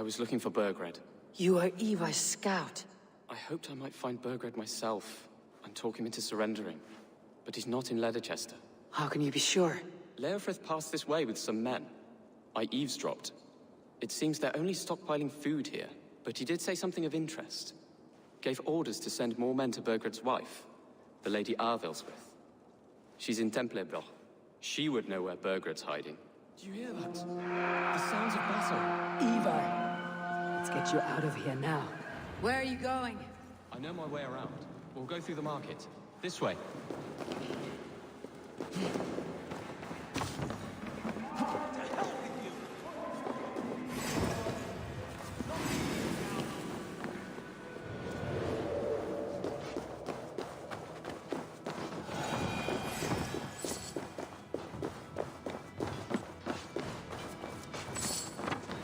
was looking for Burgred. You are Eva's scout. I hoped I might find Burgred myself and talk him into surrendering. But he's not in Ledecester. How can you be sure? Leofrith passed this way with some men. I eavesdropped. It seems they're only stockpiling food here, but he did say something of interest. Gave orders to send more men to Burgred's wife, the Lady Arvilswith. She's in Templebroch. She would know where Burgred's hiding. Do you hear that? The sounds of battle. Eva! Let's get you out of here now. Where are you going? I know my way around. We'll go through the market. This way.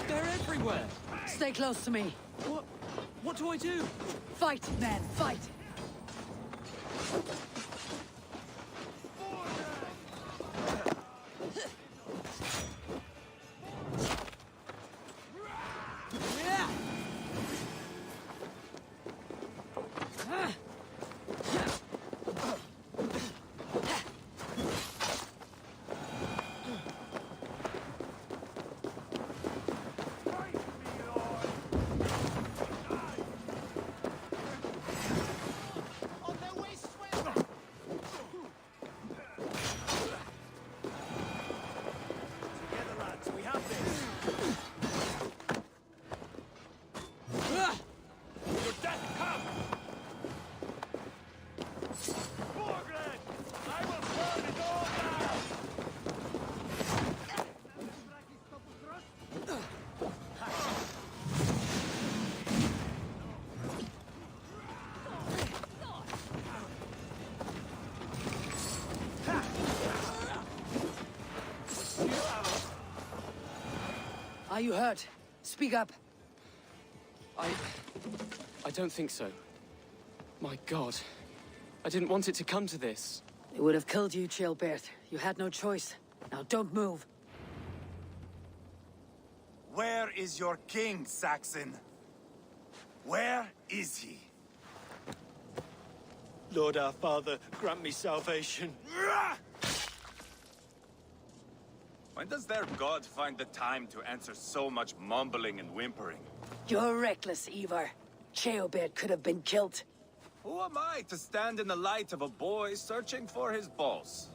They're everywhere! Stay close to me. What do I do? Fight, man, fight! Are you hurt? Speak up. I don't think so. My God. I didn't want it to come to this. It would have killed you, Chilbert. You had no choice. Now don't move. Where is your king, Saxon? Where is he? Lord our Father, grant me salvation. When does their god find the time to answer so much mumbling and whimpering? You're reckless, Ivar. Chilbert could have been killed. Who am I to stand in the light of a boy searching for his boss?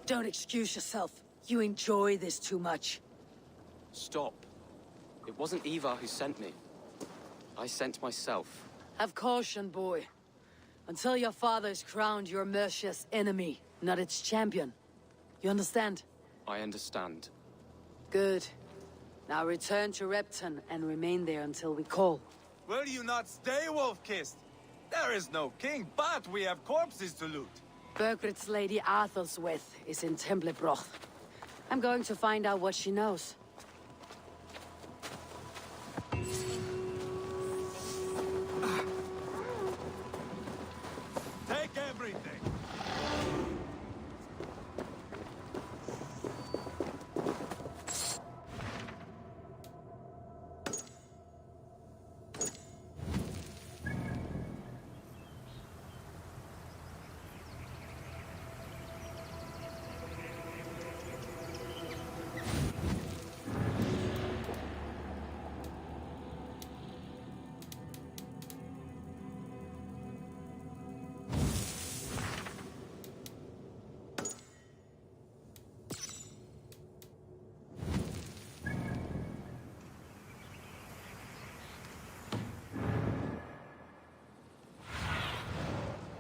Don't excuse yourself. You enjoy this too much. Stop. It wasn't Ivar who sent me. I sent myself. Have caution, boy. Until your father is crowned your Mercia's enemy, not its champion. You understand? I understand. Good. Now return to Repton and remain there until we call. Will you not stay, Wolf-Kissed? There is no king, but we have corpses to loot. Bergred's Lady Arthelsweth is in Templebroch. I'm going to find out what she knows. Take everything.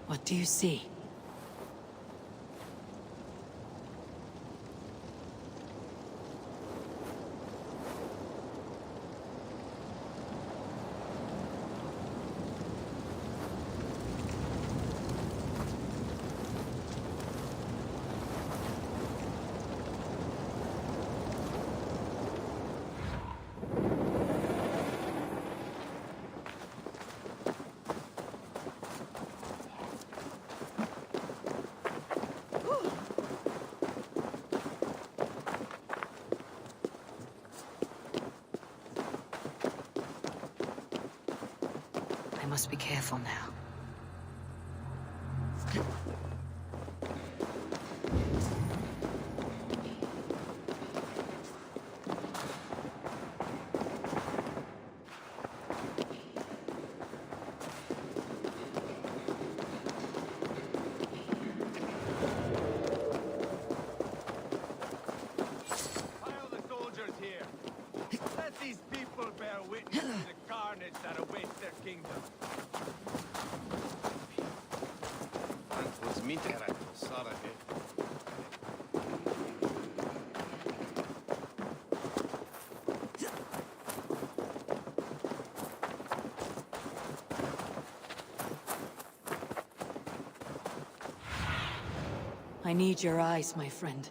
What do you see? I must be careful now. Pile the soldiers here. Let these people bear witness to the carnage that awaits their kingdom. I need your eyes, my friend.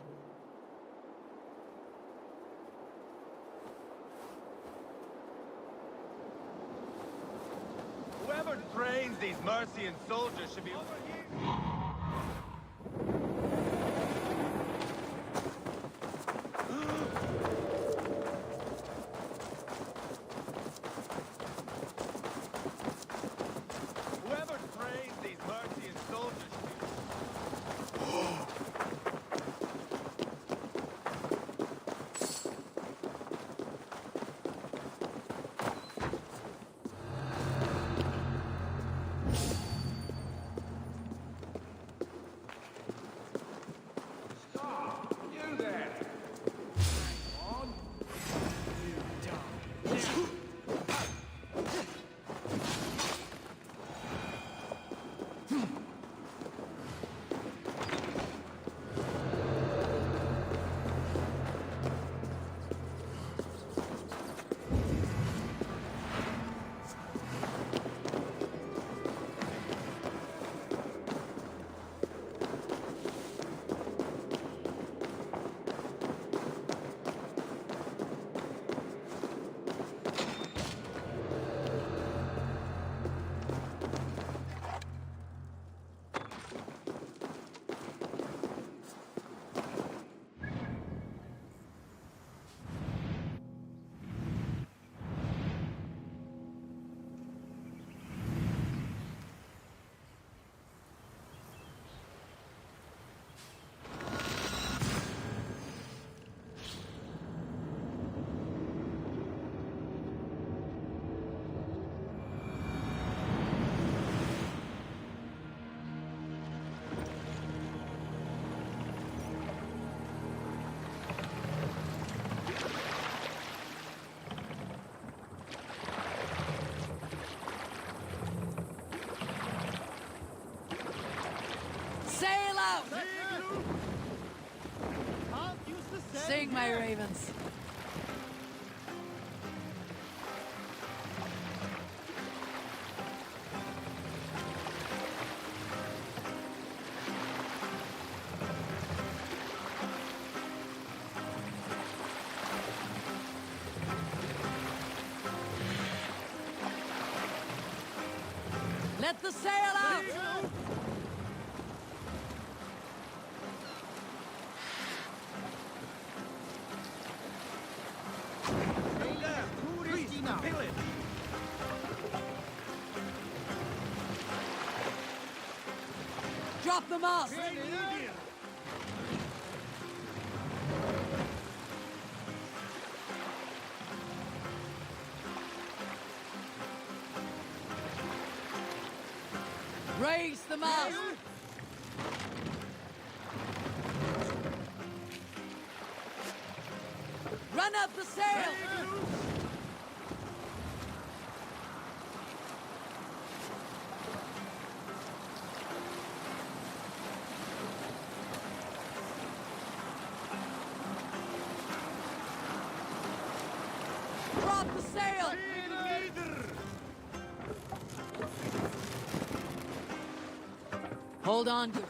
Whoever trains these Mercian soldiers should be over here. Whoever trains these Mercian soldiers should be... You there! On. Sail out! Sing, my ravens. Let the sail out! Drop the mast! Raise the mast! Run up the sail! Drop the sail! Hold on to...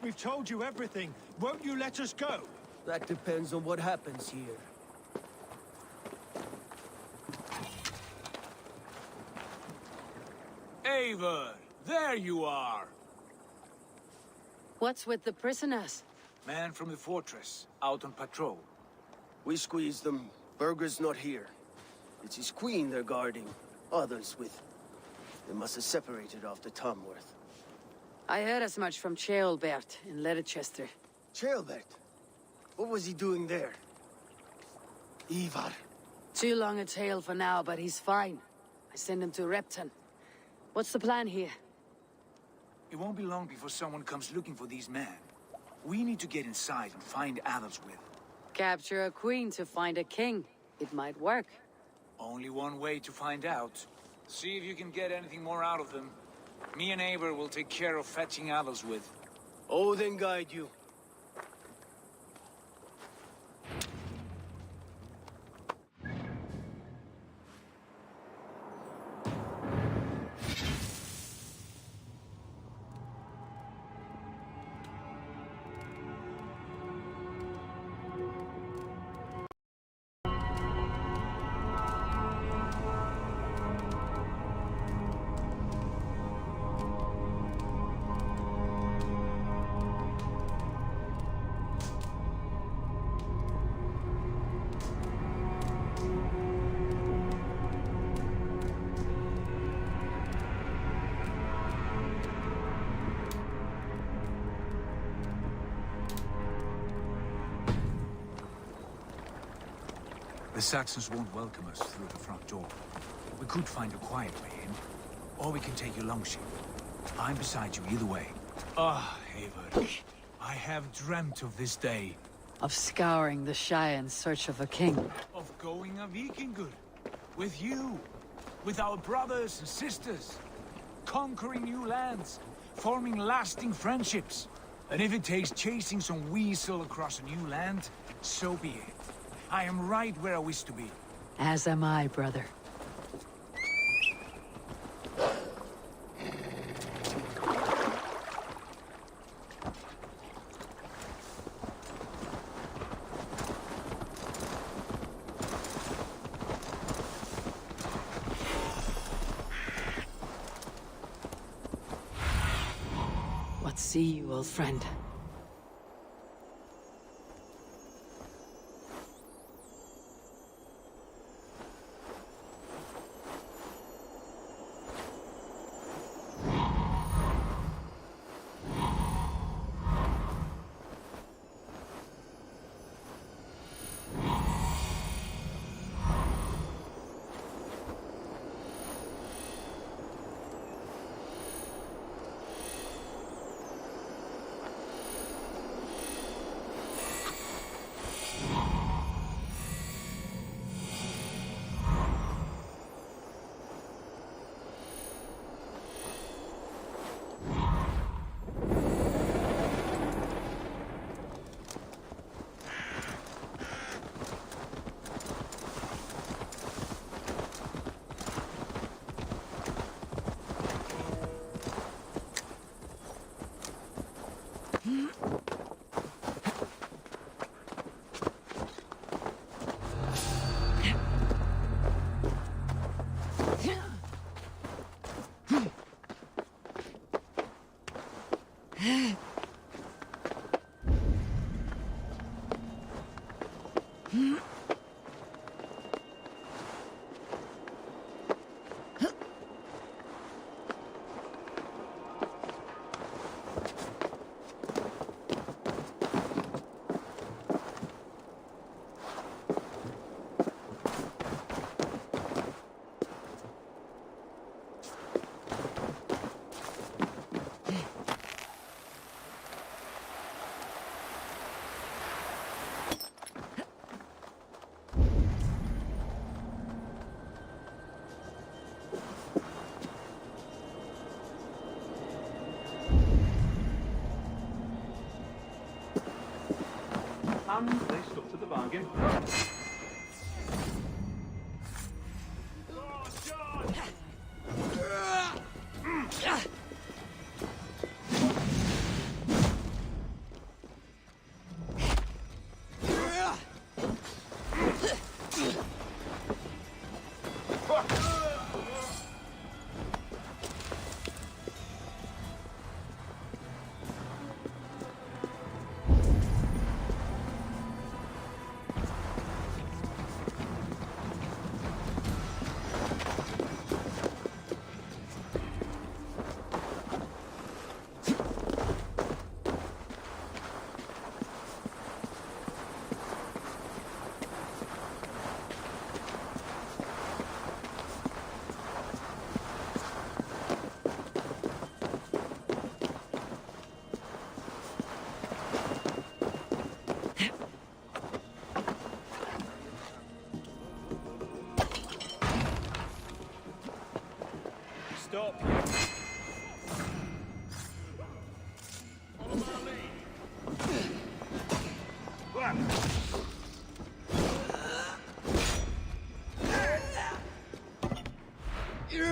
We've told you everything. Won't you let us go? That depends on what happens here. Eivor, there you are! What's with the prisoners? Man from the fortress, out on patrol. We squeezed them. Berger's not here. It's his queen they're guarding. Others with... They must have separated after Tamworth. I heard as much from Ceolbert in Ledecestre. Ceolbert? What was he doing there? Ivar. Too long a tale for now, but he's fine. I send him to Repton. What's the plan here? It won't be long before someone comes looking for these men. We need to get inside and find Adelswith. Capture a queen to find a king. It might work. Only one way to find out. See if you can get anything more out of them. Me and Eivor will take care of fetching others with. Odin guide you. The Saxons won't welcome us through the front door. We could find a quiet way in, or we can take your longship. I'm beside you either way. Ah, Eivor, I have dreamt of this day. Of scouring the Shire in search of a king. Of going a Vikingur. With you. With our brothers and sisters. Conquering new lands. Forming lasting friendships. And if it takes chasing some weasel across a new land, so be it. I am right where I wish to be. As am I, brother. What see you, old friend? And they stuck to the bargain. stop you.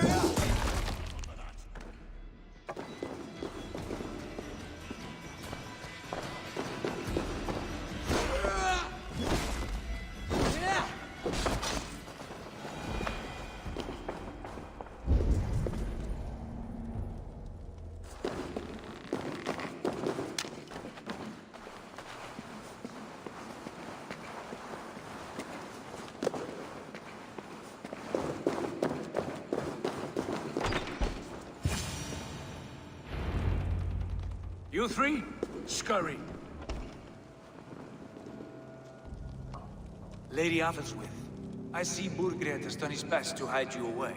You three, scurry. Lady Athelstwith, I see Burgred has done his best to hide you away.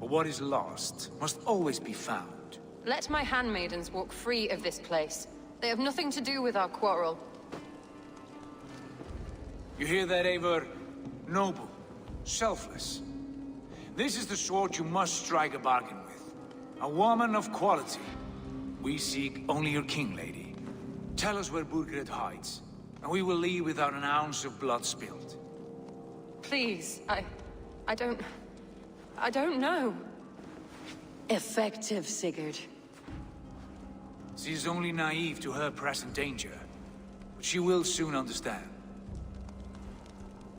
But what is lost must always be found. Let my handmaidens walk free of this place. They have nothing to do with our quarrel. You hear that, Eivor? Noble, selfless. This is the sword you must strike a bargain with. A woman of quality. We seek only your king, lady. Tell us where Burgred hides, and we will leave without an ounce of blood spilled. Please, I don't know. Effective, Sigurd. She is only naive to her present danger, but she will soon understand.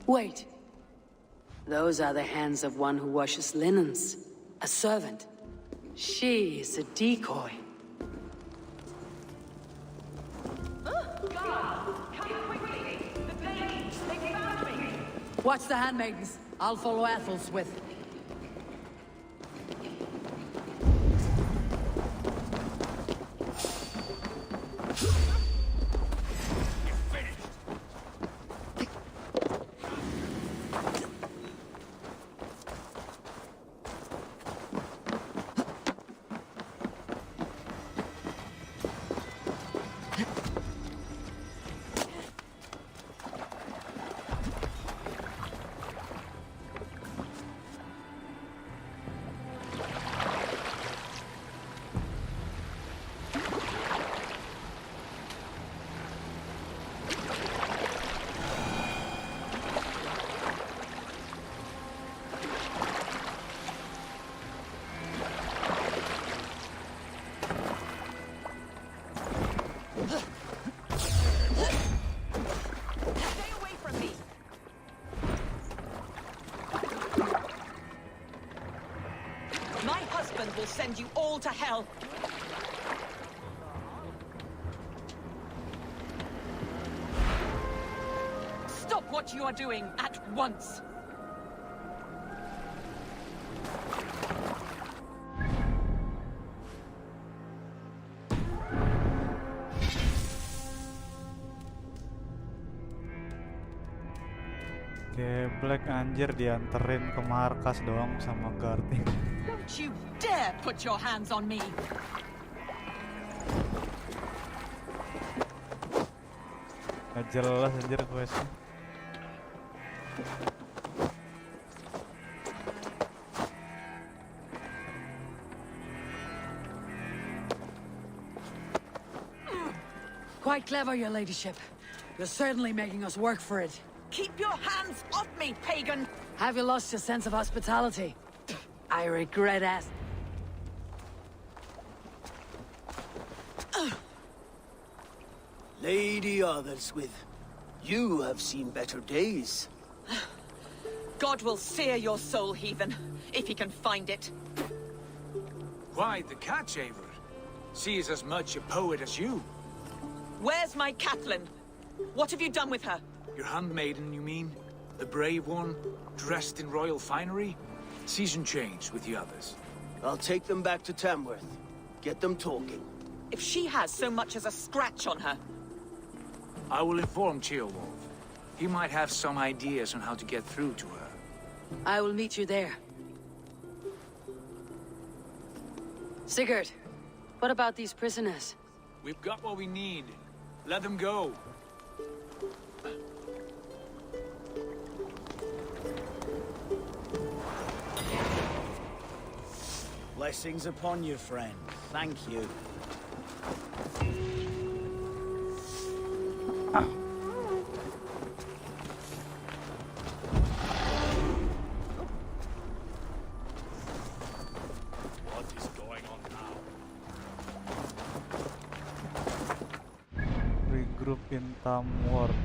Wait. Those are the hands of one who washes linens. A servant. She is a decoy. Watch the handmaidens. I'll follow Athelstwith. Will send you all to hell. Stop what you are doing at once. Black anjir dianterin ke markas doang sama guardnya. Don't you dare put your hands on me. Gak jelas anjir questnya. Quite clever, your ladyship. You're certainly making us work for it. Keep your hands off me, pagan! Have you lost your sense of hospitality? I regret asking. Lady Athelstwith, you have seen better days. God will sear your soul, heathen, if he can find it. Quite the catch, Eivor. She is as much a poet as you. Where's my Catelyn? What have you done with her? Your handmaiden, you mean? The brave one, dressed in royal finery? Season change with the others. I'll take them back to Tamworth. Get them talking. If she has so much as a scratch on her... I will inform Ceolwulf. He might have some ideas on how to get through to her. I will meet you there. Sigurd, what about these prisoners? We've got what we need. Let them go. Blessings upon you, friend. Thank you. What is going on now? Regroup in Tamworth.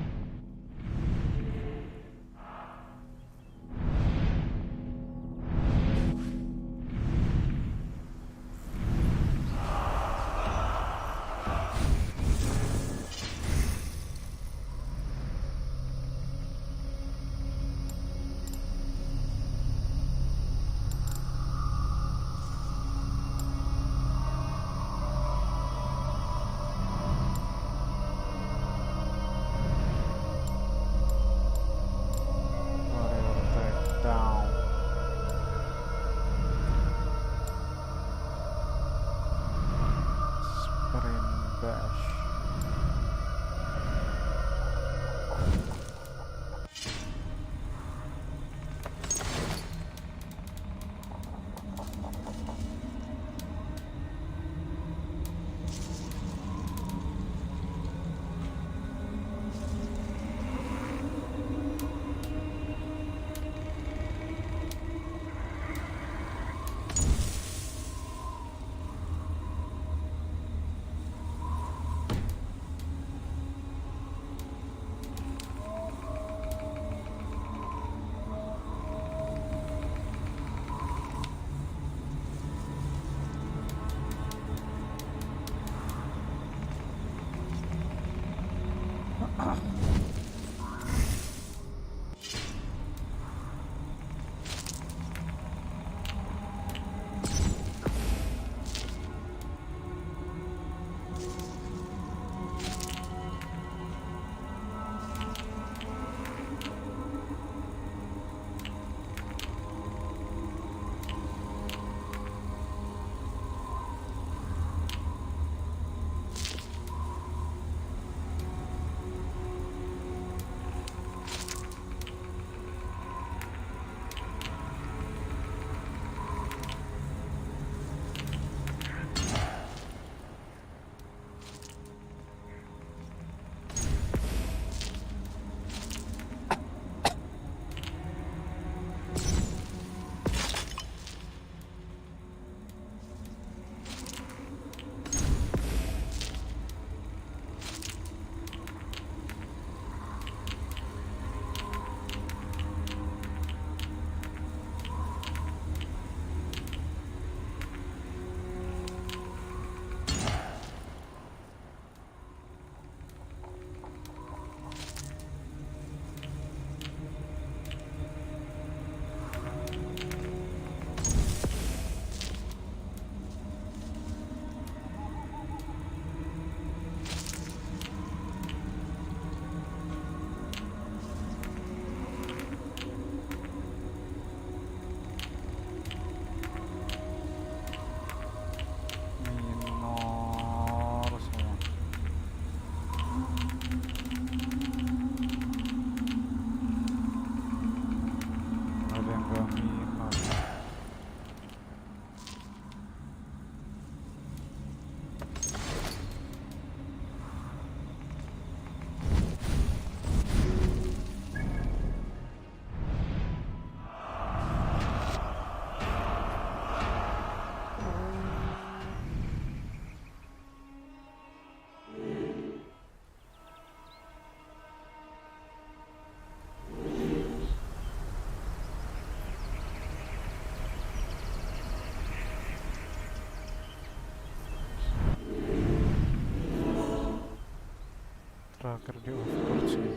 Terakhir di overcourt sih.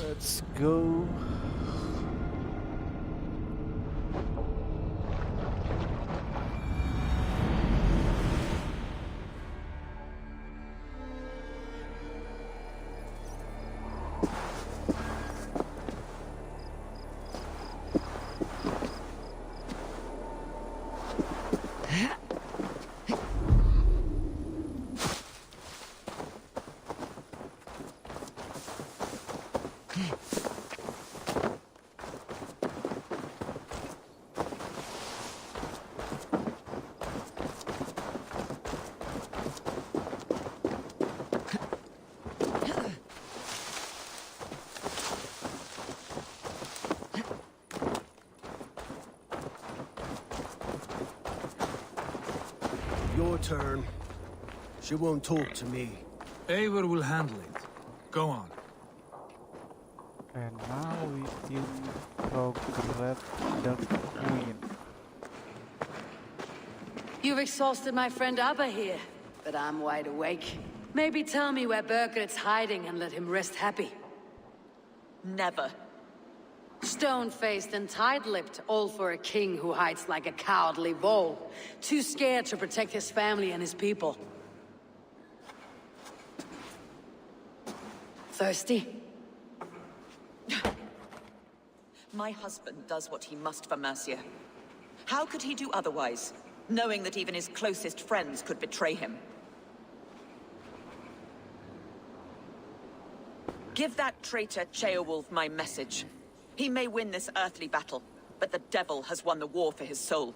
Let's go. Your turn. She won't talk to me. Eivor will handle it. Go on. And now we can progress the queen. You've exhausted my friend Abba here, but I'm wide awake. Maybe tell me where Burgred's hiding and let him rest happy. Never. Stone-faced and tight-lipped, all for a king who hides like a cowardly vole. Too scared to protect his family and his people. Thirsty? My husband does what he must for Mercia. How could he do otherwise, knowing that even his closest friends could betray him? Give that traitor Ceolwulf my message. He may win this earthly battle, but the devil has won the war for his soul.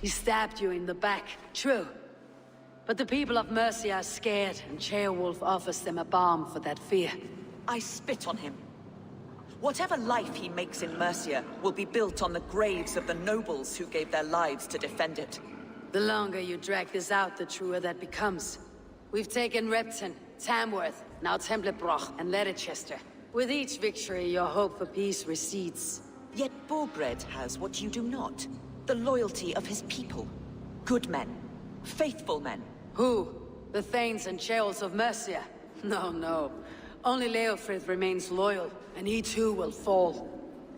He stabbed you in the back, true. But the people of Mercia are scared, and Ceolwulf offers them a balm for that fear. I spit on him. Whatever life he makes in Mercia will be built on the graves of the nobles who gave their lives to defend it. The longer you drag this out, the truer that becomes. We've taken Repton, Tamworth, now Templebroch and Ledecestre. With each victory, your hope for peace recedes. Yet Borgred has what you do not. The loyalty of his people. Good men. Faithful men. Who? The Thanes and Ceolls of Mercia? No, no. Only Leofrith remains loyal, and he too will fall.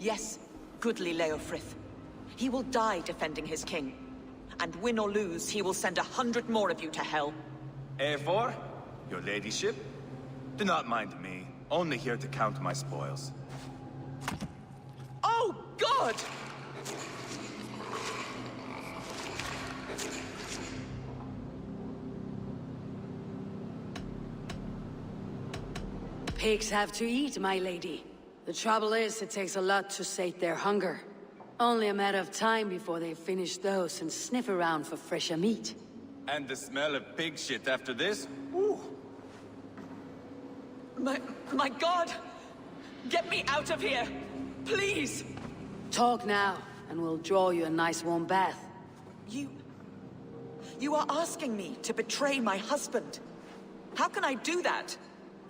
Yes, goodly Leofrith. He will die defending his king. And win or lose, he will send 100 more of you to hell. Eivor, your ladyship? Do not mind me. Only here to count my spoils. Oh, God! Pigs have to eat, my lady. The trouble is, it takes a lot to sate their hunger. Only a matter of time before they finish those and sniff around for fresher meat. And the smell of pig shit after this? Ooh. My God! Get me out of here! Please! Talk now, and we'll draw you a nice warm bath. You are asking me to betray my husband. How can I do that?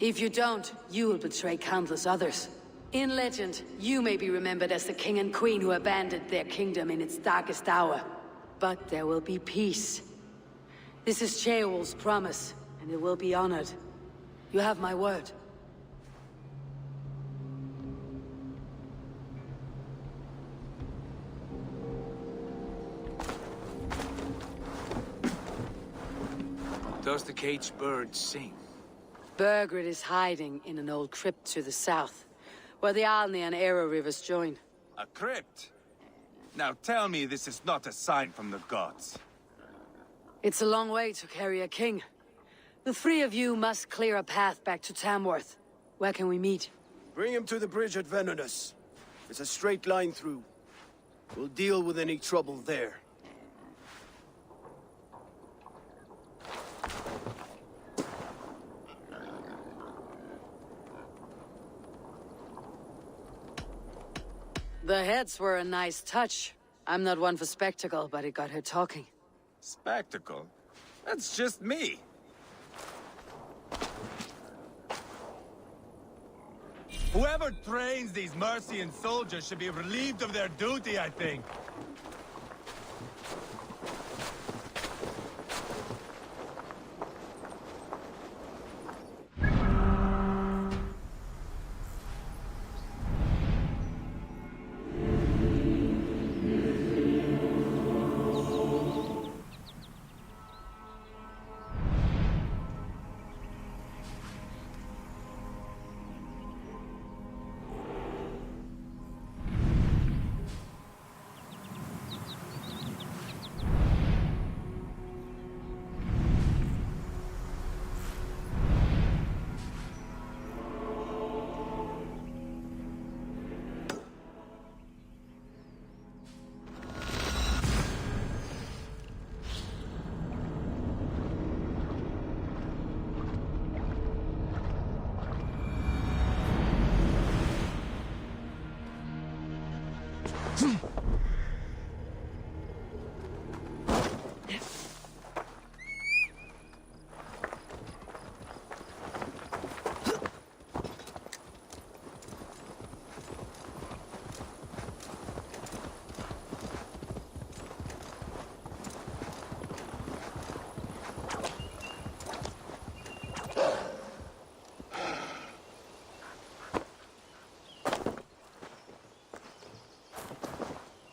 If you don't, you will betray countless others. In legend, you may be remembered as the king and queen who abandoned their kingdom in its darkest hour. But there will be peace. This is Ceolwulf's promise, and it will be honored. You have my word. Does the caged bird sing? Burgred is hiding in an old crypt to the south, where the Alni and Arrow rivers join. A crypt? Now tell me this is not a sign from the gods. It's a long way to carry a king. The three of you must clear a path back to Tamworth. Where can we meet? Bring him to the bridge at Venonus. It's a straight line through. We'll deal with any trouble there. The heads were a nice touch. I'm not one for spectacle, but it got her talking. Spectacle? That's just me. Whoever trains these Mercian soldiers should be relieved of their duty, I think.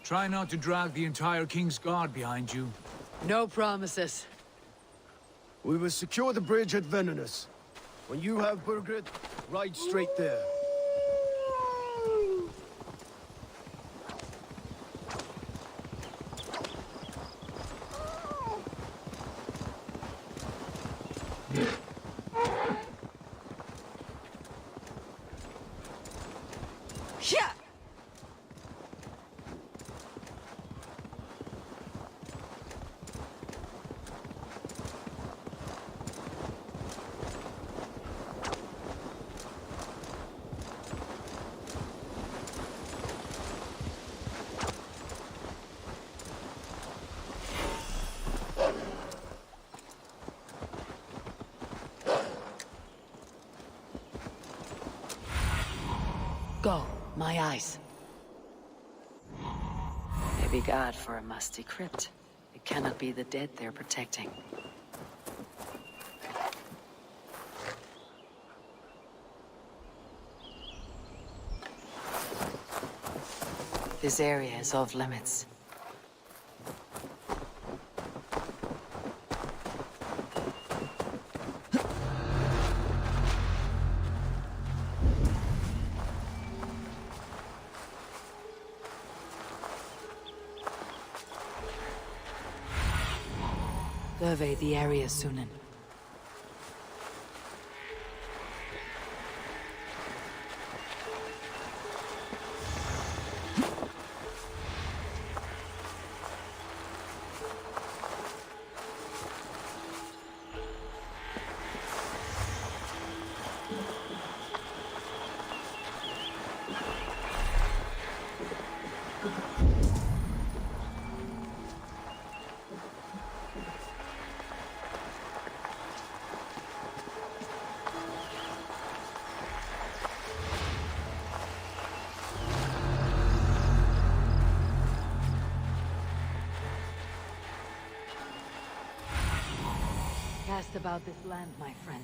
Try not to drag the entire King's Guard behind you. No promises. We will secure the bridge at Venonus. When you have Burgred, ride straight there. Yeah! Go, my eyes. Maybe God for a musty crypt. It cannot be the dead they're protecting. This area is off limits. Survey the area, Sunan. Cast about this land, my friend.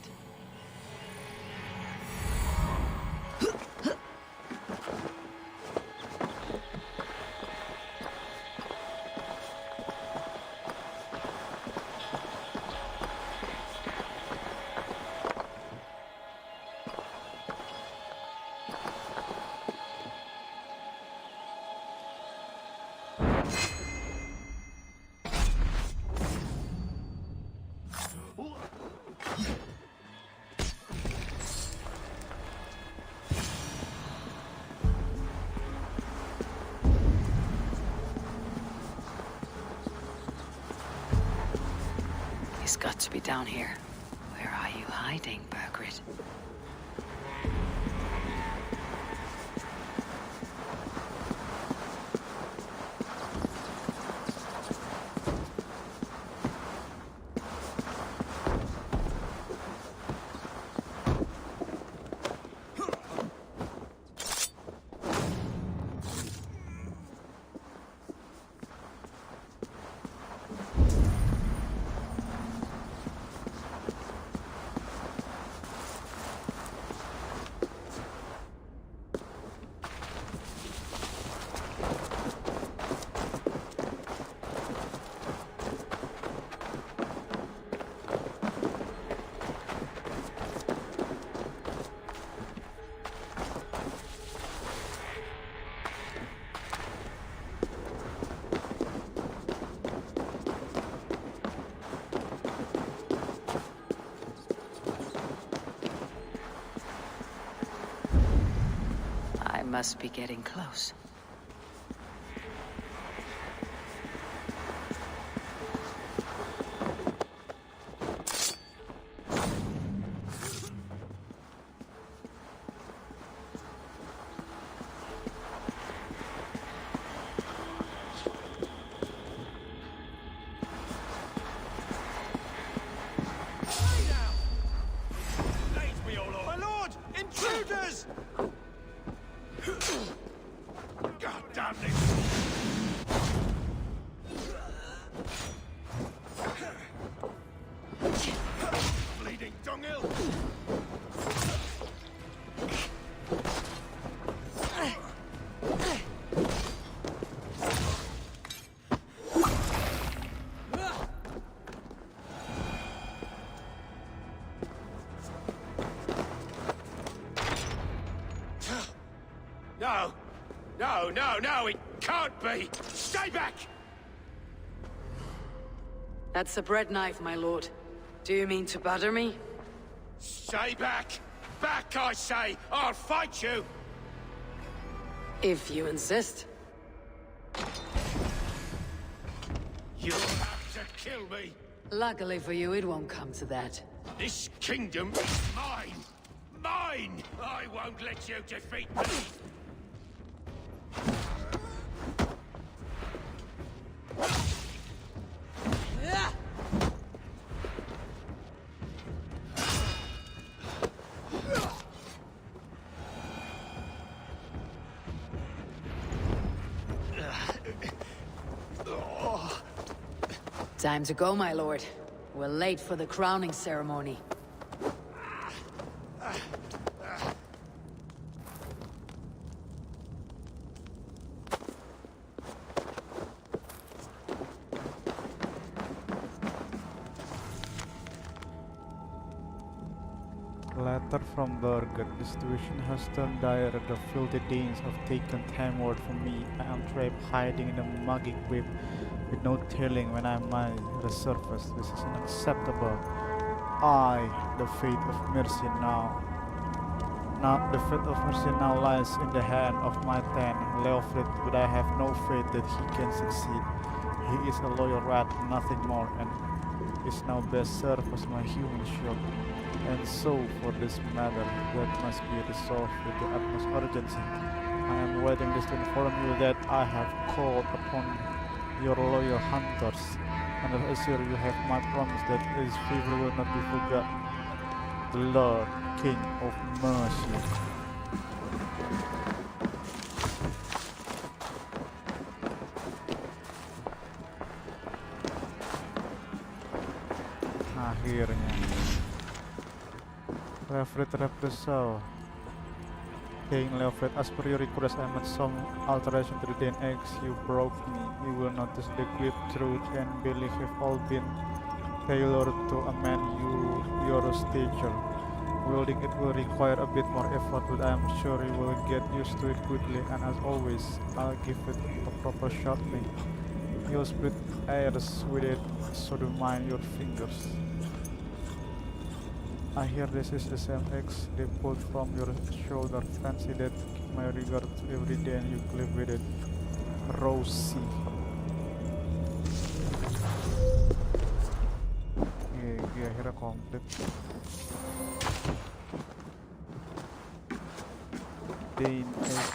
He's got to be down here. Where are you hiding, Burgred? Must be getting close. Brungil! No! No, no, no! It can't be! Stay back! That's a bread knife, my lord. Do you mean to batter me? Stay back! Back, I say! I'll fight you! If you insist. You'll have to kill me! Luckily for you, it won't come to that. This kingdom is mine! Mine! I won't let you defeat me! Time to go, my lord. We're late for the crowning ceremony. Letter from Burger. The situation has turned dire. The filthy Danes have taken Tamworth from me. I am trapped hiding in a muggy crypt with no telling when I might resurface. This is unacceptable. The fate of Mercia now. The fate of Mercia now lies in the hand of my ten, Leofrid, but I have no faith that he can succeed. He is a loyal rat, nothing more, and is now best served as my human shield. And so, for this matter, that must be resolved with the utmost urgency. I am writing this to inform you that I have called upon your loyal hunters, and I assure you have my promise that his favor will not be forgotten. The Lord, King of Mercia. Akhirnya. Leofrid Reprisal. King Leofrid, as per your request, I made some alteration to the Dane X. You broke me. You will notice the grip, truth, and belief have all been tailored to amend your stature. Wielding it will require a bit more effort, but I am sure you will get used to it quickly, and as always, I'll give it a proper sharpening. You'll split airs with it, so do mind your fingers. I hear this is the same X they pulled from your shoulder. Fancy that. My regards every day and you live with it. Rosie. Yeah, akhirnya komplit. Dane X.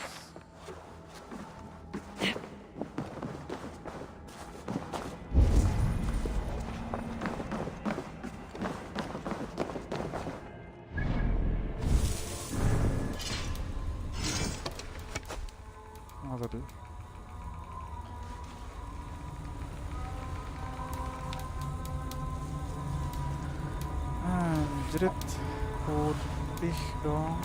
Anjrit, putih dong.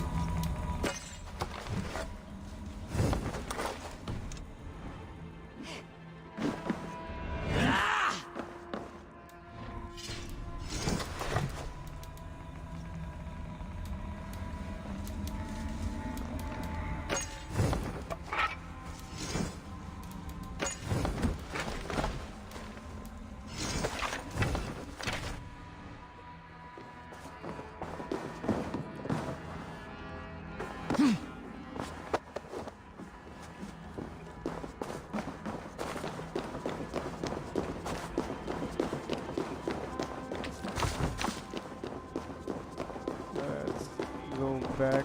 Back.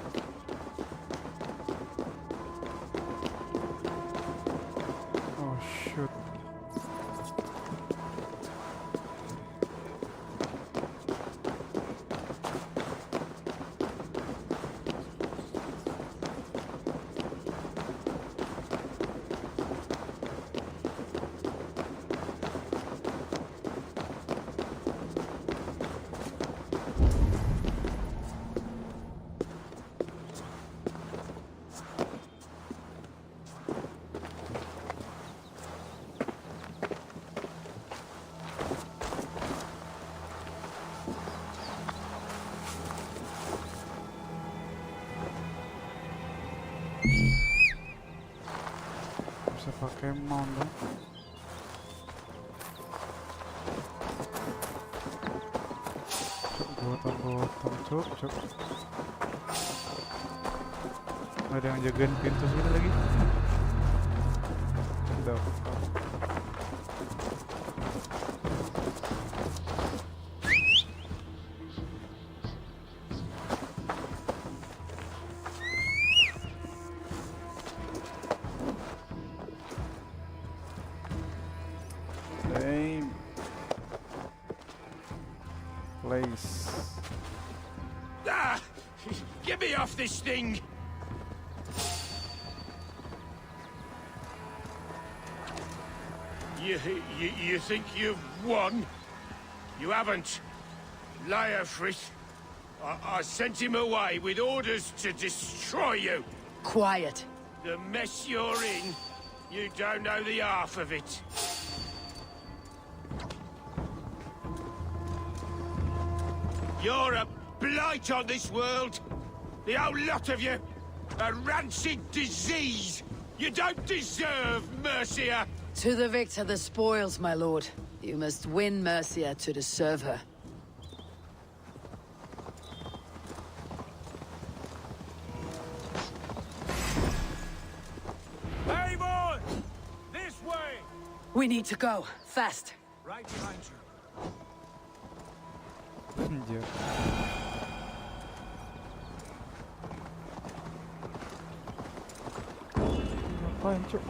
Oh shoot. pakai mount dong. Gotong cuk. Ada yang jagain pintu sini lagi. Udah. Same place. Ah! Get me off this thing! You think you've won? You haven't. Leofrith. I sent him away with orders to destroy you. Quiet. The mess you're in, you don't know the half of it. You're a blight on this world. The whole lot of you. A rancid disease. You don't deserve Mercia. To the victor the spoils, my lord. You must win Mercia to deserve her. Hey, boy! This way! We need to go. Fast. Right behind you. Anjir. Ngapain, cuk?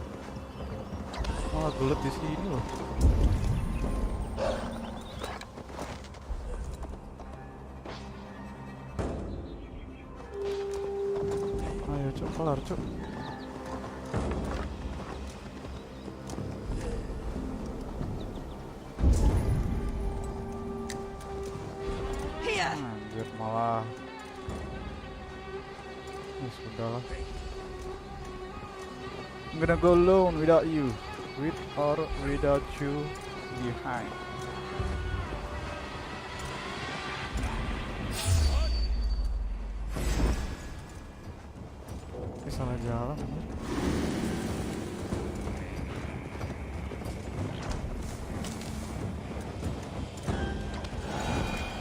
Malah gelet di sini loh. Ayo, cuk, kelar, cuk. Anjir, malah. Ya sudahlah. I'm gonna go alone without you. With or without you behind. Ini salah jalan.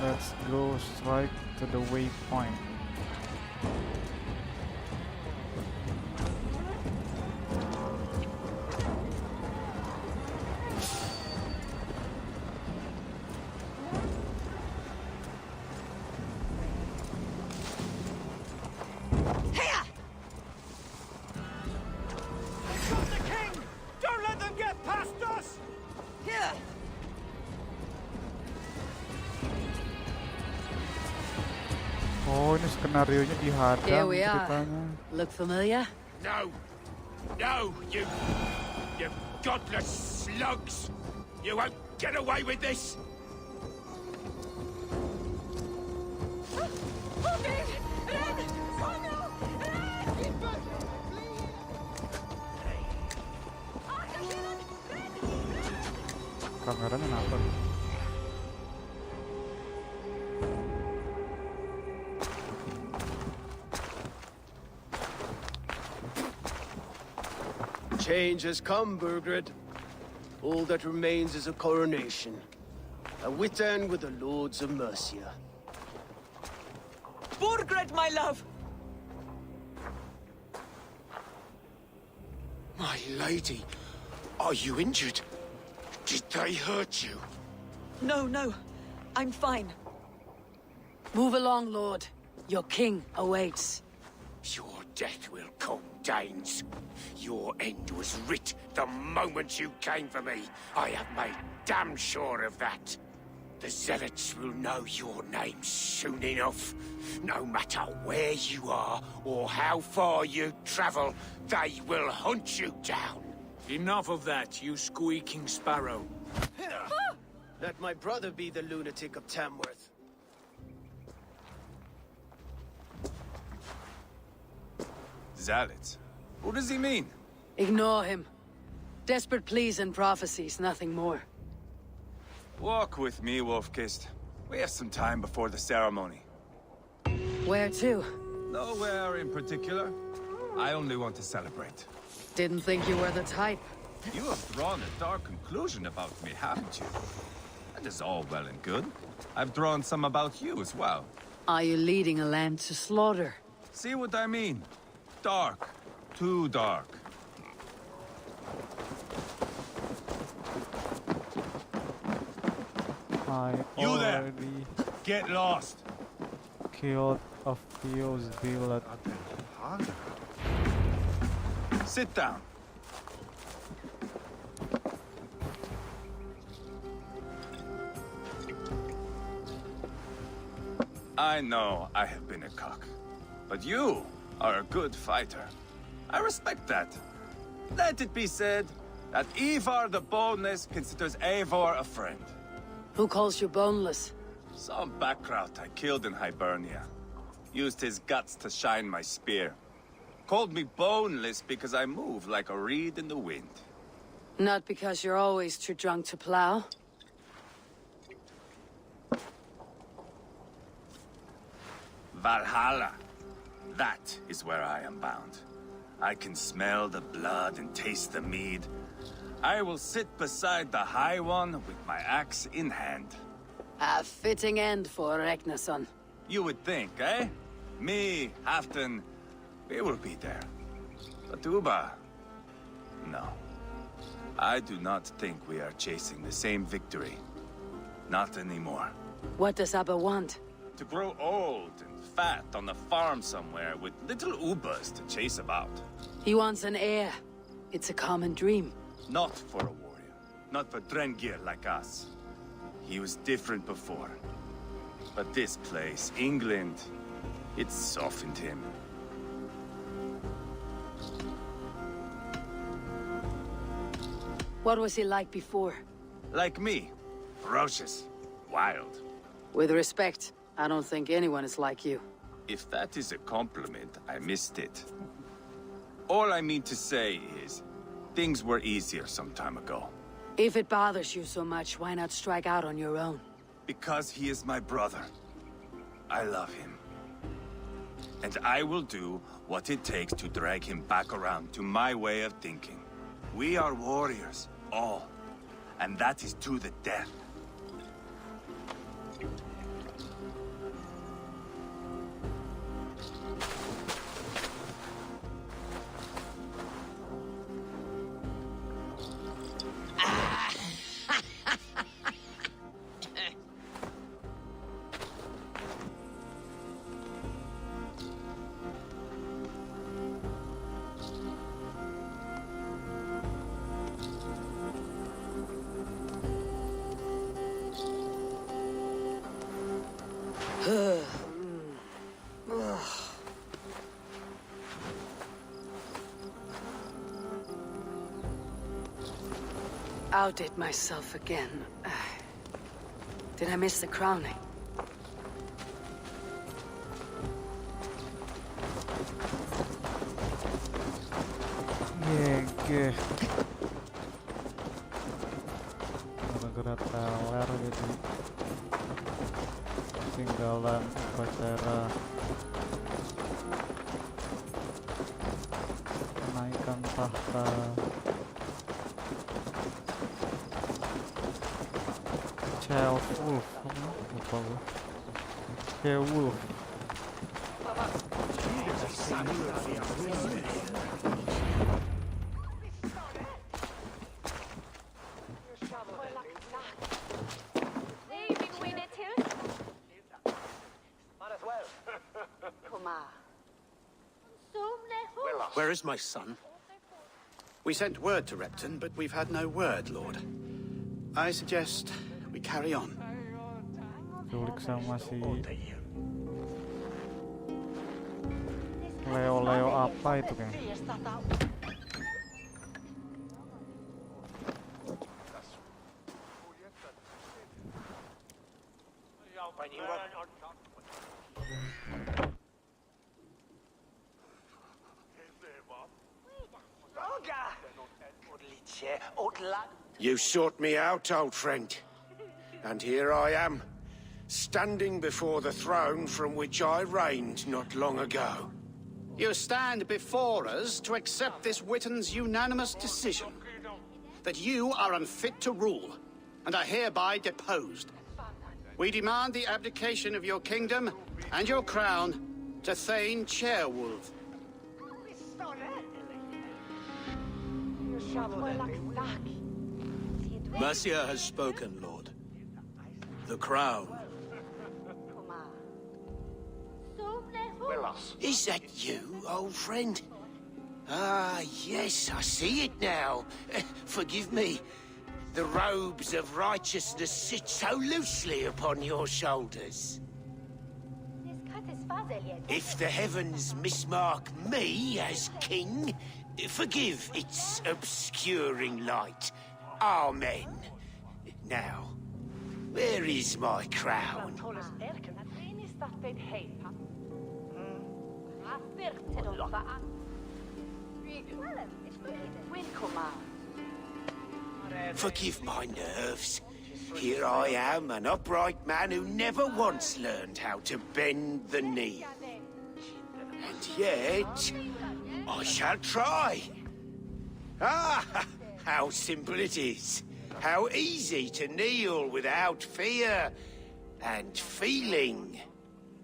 Let's go straight to the waypoint. Oh, ini skenario-nya dihadang Here we ceritanya. are. Look familiar? No! No, you godless slugs! You won't get away with this! Kameranya kenapa? Change has come, Burgred. All that remains is a coronation. A Witan with the Lords of Mercia. Burgred, my love! My lady, are you injured? Did they hurt you? No, no. I'm fine. Move along, Lord. Your king awaits. Your death will come, Danes. Your end was writ the moment you came for me. I have made damn sure of that. The Zealots will know your name soon enough. No matter where you are or how far you travel, they will hunt you down. Enough of that, you squeaking sparrow. Let my brother be the lunatic of Tamworth. Zealots? What does he mean? Ignore him. Desperate pleas and prophecies, nothing more. Walk with me, Wolfkist. We have some time before the ceremony. Where to? Nowhere in particular. I only want to celebrate. Didn't think you were the type. You have drawn a dark conclusion about me, haven't you? That is all well and good. I've drawn some about you as well. Are you leading a lamb to slaughter? See what I mean? Dark. Too dark. I You there! already Get lost! killed a few zealots. Sit down. I know I have been a cock, but you are a good fighter. I respect that. Let it be said that Ivar the Boneless considers Eivor a friend. Who calls you boneless? Some backrout I killed in Hibernia. Used his guts to shine my spear. Called me boneless because I move like a reed in the wind. Not because you're always too drunk to plow? Valhalla. That is where I am bound. I can smell the blood and taste the mead. I will sit beside the High One with my axe in hand. A fitting end for Ragnarsson. You would think, eh? Me, Halfdan, we will be there. But Uba... no. I do not think we are chasing the same victory. Not anymore. What does Abba want? To grow old and fat on a farm somewhere with little Ubas to chase about. He wants an heir. It's a common dream. Not for a warrior. Not for Drengir like us. He was different before. But this place, England, it softened him. What was he like before? Like me. Ferocious. Wild. With respect, I don't think anyone is like you. If that is a compliment, I missed it. All I mean to say is, things were easier some time ago. If it bothers you so much, why not strike out on your own? Because he is my brother. I love him. And I will do what it takes to drag him back around to my way of thinking. We are warriors, all. And that is to the death. Outdid myself again. Did I miss the crowning? GG. Gara-gara teler jadi ketinggalan upacara kenaikan tahta. Wolf, lupa gue. Wolf. Where is my son? We sent word to Repton, but we've had no word, Lord. I suggest we carry on. Culik sama si Leo apa itu kayaknya? You sought me out, old friend. And here I am, standing before the throne from which I reigned not long ago. You stand before us to accept this Witten's unanimous decision. that you are unfit to rule, and are hereby deposed. We demand the abdication of your kingdom and your crown to Thane Chairwolf. Mercia has spoken, Lord. The crown. Is that you, old friend? Ah, yes, I see it now. Forgive me. The robes of righteousness sit so loosely upon your shoulders. If the heavens mismark me as king, forgive its obscuring light. Amen. Now, where is my crown? Forgive my nerves. Here I am, an upright man who never once learned how to bend the knee. And yet, I shall try. Ah, how simple it is. How easy to kneel without fear and feeling.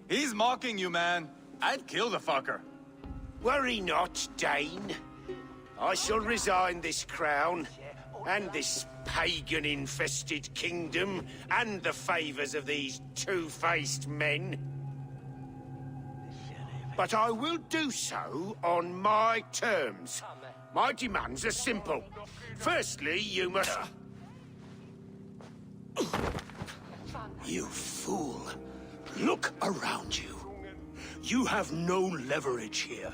He's mocking you, man. I'd kill the fucker. Worry not, Dane. I shall resign this crown, and this pagan-infested kingdom, and the favors of these two-faced men. But I will do so on my terms. My demands are simple. Firstly, you must... You fool. Look around you. You have no leverage here.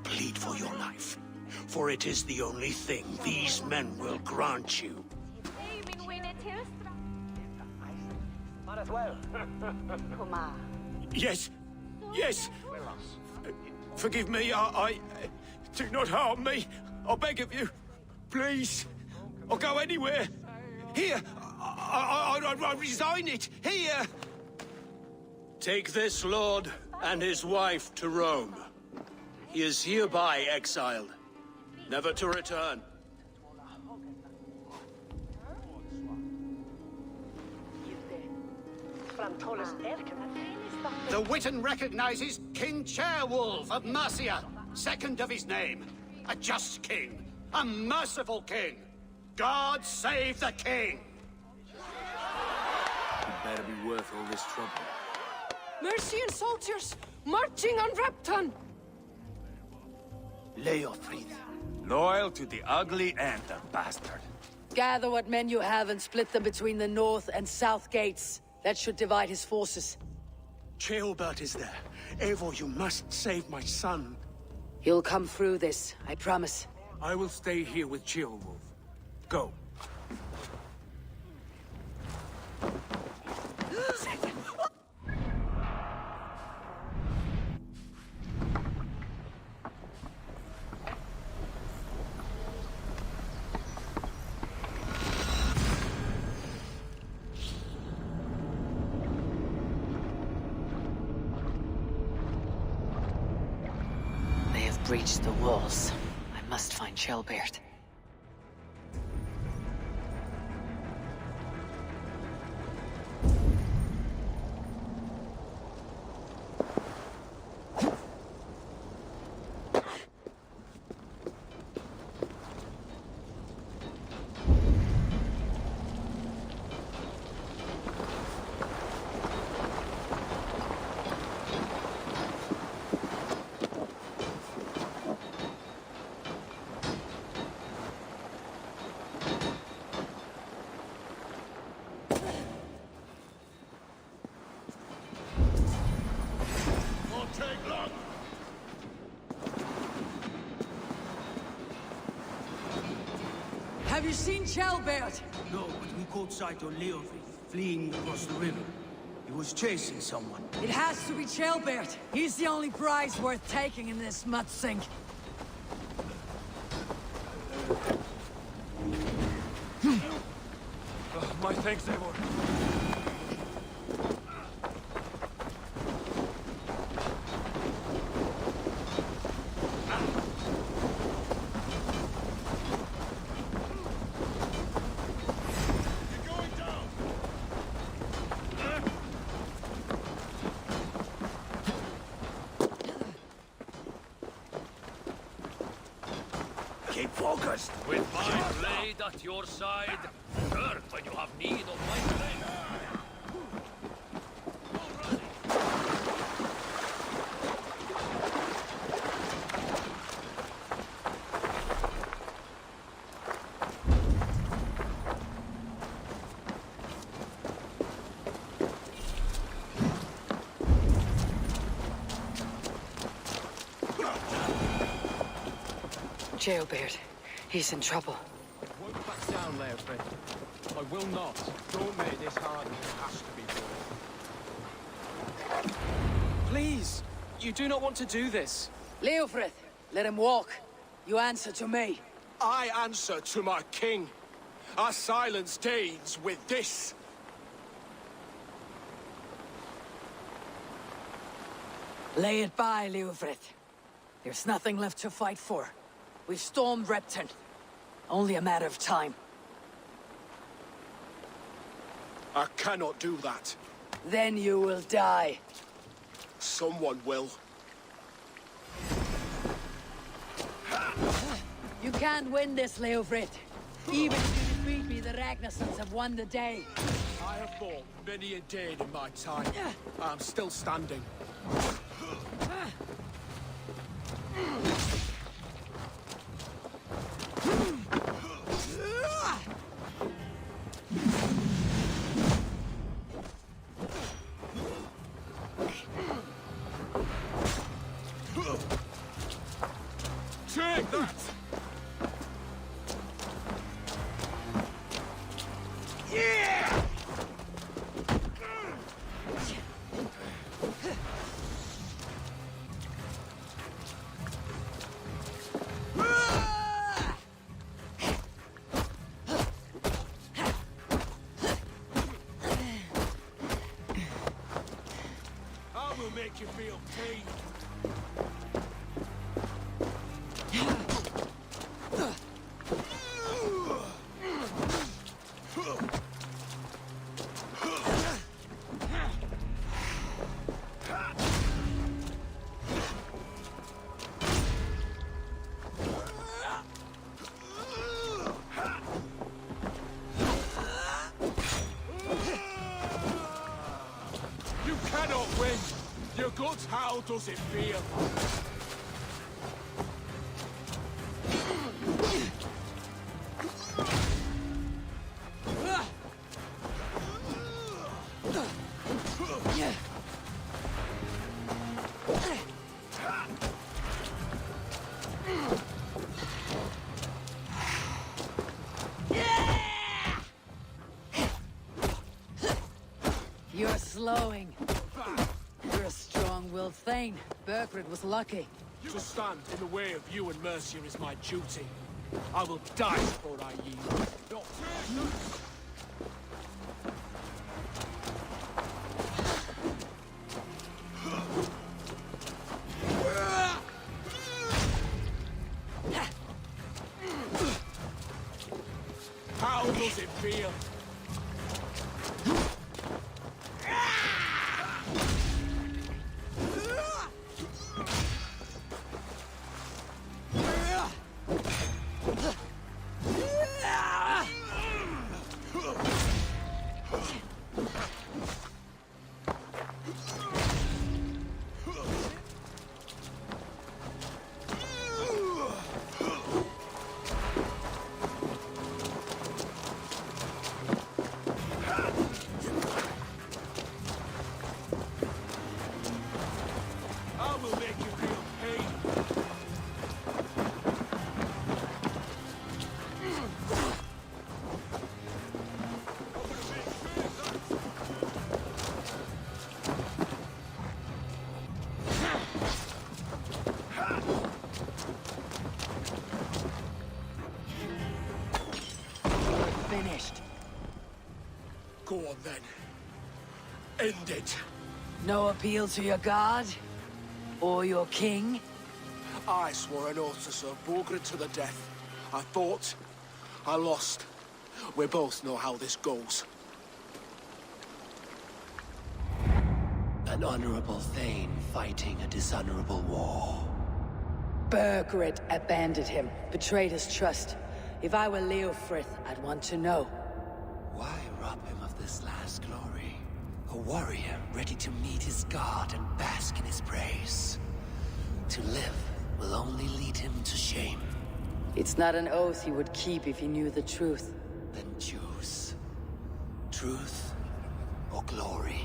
Plead for your life, for it is the only thing these men will grant you. Yes, yes. Forgive me, I... Do not harm me. I beg of you. Please. I'll go anywhere. Here. I resign it. Here. Take this lord and his wife to Rome. He is hereby exiled, never to return. The Witan recognizes King Chairwolf of Mercia, second of his name. A just king, a merciful king. God save the king! Better be worth all this trouble. Mercian soldiers marching on Repton! Leofrid. Loyal to the ugly and the bastard. Gather what men you have and split them between the north and south gates. That should divide his forces. Ceolbert is there. Eivor, you must save my son. You'll come through this, I promise. I will stay here with Ceolwolf. Go. They have breached the walls. I must find Ceolbert. Have you seen Ceolbert? No, but we caught sight on Leofrid, fleeing across the river. He was chasing someone. It has to be Ceolbert. He's the only prize worth taking in this mud sink. My thanks, Eivor. Focused! With my blade at your side, hurt when you have need of my blade. Jailbird. He's in trouble. Won't back down, Leofrid. I will not. Don't make this hard. It has to be done. Please! You do not want to do this. Leofrid, let him walk. You answer to me. I answer to my king. I silence Danes with this. Lay it by, Leofrid. There's nothing left to fight for. We've stormed Repton. Only a matter of time. I cannot do that. Then you will die. Someone will. You can't win this, Leofrid. Even if you defeat me, the Ragnarsons have won the day. I have fought many a Dane in my time. I'm still standing. Take that! Yeah! I will make you feel pain. You cannot win! Your guts, how does it feel? You're slowing. You're a strong-willed Thane. Burgred was lucky. To stand in the way of you and Mercia is my duty. I will die before I yield. How does it feel? I will make you feel pain. Finished. Go on then. End it. No appeal to your god? Or your king? I swore an oath to serve Borgred to the death. I fought. I lost. We both know how this goes. An honorable Thane fighting a dishonorable war. Burgred abandoned him, betrayed his trust. If I were Leofrith, I'd want to know. Why rob him of this last glory? A warrior ready to meet his god and bask in his praise. To live will only lead him to shame. It's not an oath he would keep if he knew the truth. Then choose. Truth or glory.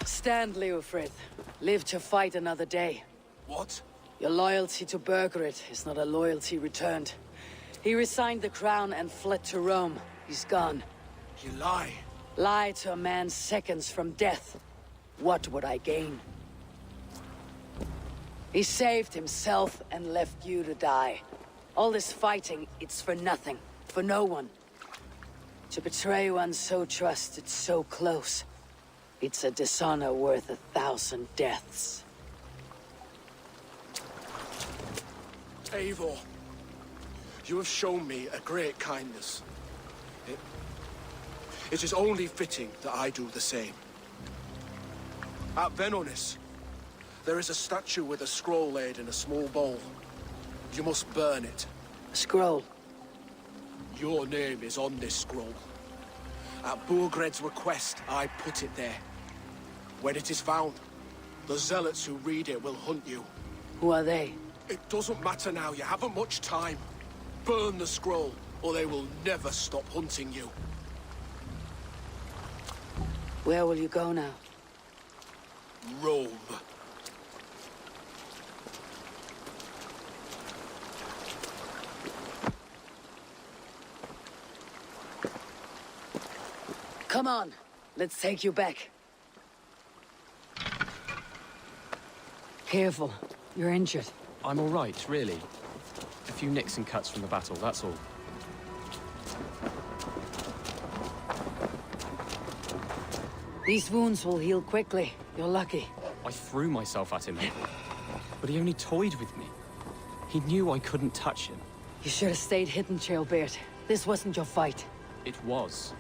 Stand, Leofrith. Live to fight another day. What? Your loyalty to Burgred is not a loyalty returned. He resigned the crown and fled to Rome. He's gone. You lie. Lie to a man seconds from death. What would I gain? He saved himself and left you to die. All this fighting, it's for nothing. For no one. To betray one so trusted, so close. It's a dishonor worth 1,000 deaths. Eivor, you have shown me a great kindness. It is only fitting that I do the same. At Venonis, there is a statue with a scroll laid in a small bowl. You must burn it. A scroll? Your name is on this scroll. At Burgred's request, I put it there. When it is found, the zealots who read it will hunt you. Who are they? It doesn't matter now, you haven't much time. Burn the scroll, or they will never stop hunting you. Where will you go now? Rome. Come on, let's take you back. Careful, you're injured. I'm all right, really. A few nicks and cuts from the battle, that's all. These wounds will heal quickly. You're lucky. I threw myself at him, but he only toyed with me. He knew I couldn't touch him. You should have stayed hidden, Chaelbert. This wasn't your fight. It was.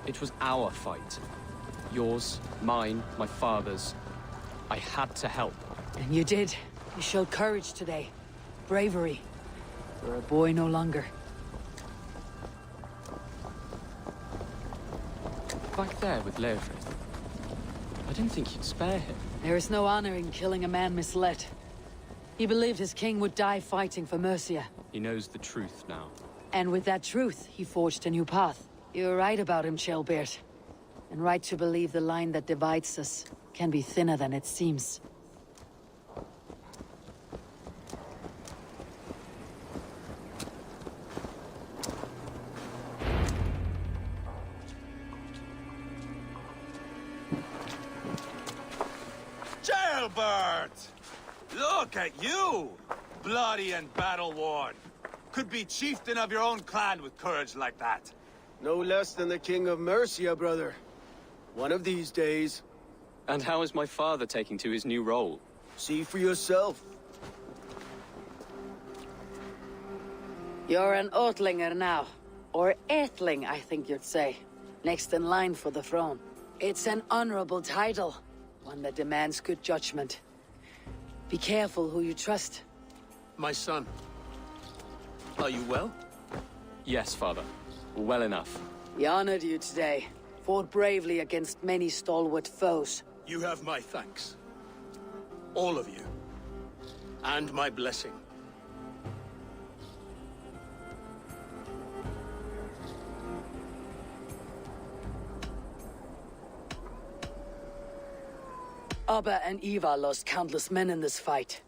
It was our fight. Yours, mine, my father's. I had to help. And you did. You showed courage today. Bravery. You're a boy no longer. Back there with Leofrith. I didn't think you'd spare him. There is no honor in killing a man misled. He believed his king would die fighting for Mercia. He knows the truth now. And with that truth, he forged a new path. You're right about him, Chaelbert. And right to believe the line that divides us can be thinner than it seems. Chaelbert! Look at you! Bloody and battle-worn. Could be chieftain of your own clan with courage like that. No less than the King of Mercia, brother. One of these days. And how is my father taking to his new role? See for yourself. You're an Oatlinger now. Or Aethling, I think you'd say. Next in line for the throne. It's an honorable title. One that demands good judgment. Be careful who you trust. My son. Are you well? Yes, father. Well enough. He honored you today. Fought bravely against many stalwart foes. You have my thanks. All of you. And my blessing. Abba and Eva lost countless men in this fight.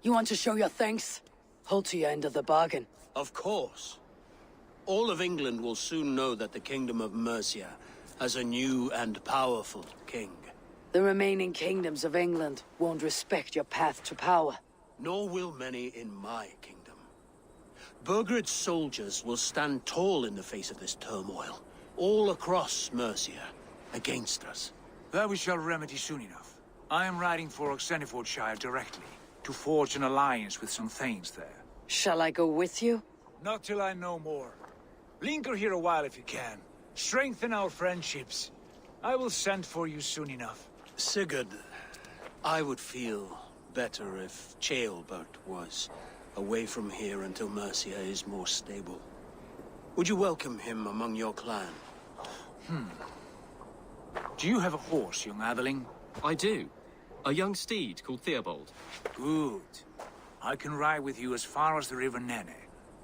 You want to show your thanks? Hold to your end of the bargain. Of course. All of England will soon know that the Kingdom of Mercia as a new and powerful king. The remaining kingdoms of England won't respect your path to power. Nor will many in my kingdom. Burgred's soldiers will stand tall in the face of this turmoil, all across Mercia, against us. That we shall remedy soon enough. I am riding for Oxenfordshire directly, to forge an alliance with some thanes there. Shall I go with you? Not till I know more. Linger here a while if you can. Strengthen our friendships. I will send for you soon enough. Sigurd, I would feel better if Ceolbert was away from here until Mercia is more stable. Would you welcome him among your clan? Do you have a horse, young Atheling? I do. A young steed called Theobald. Good. I can ride with you as far as the River Nene.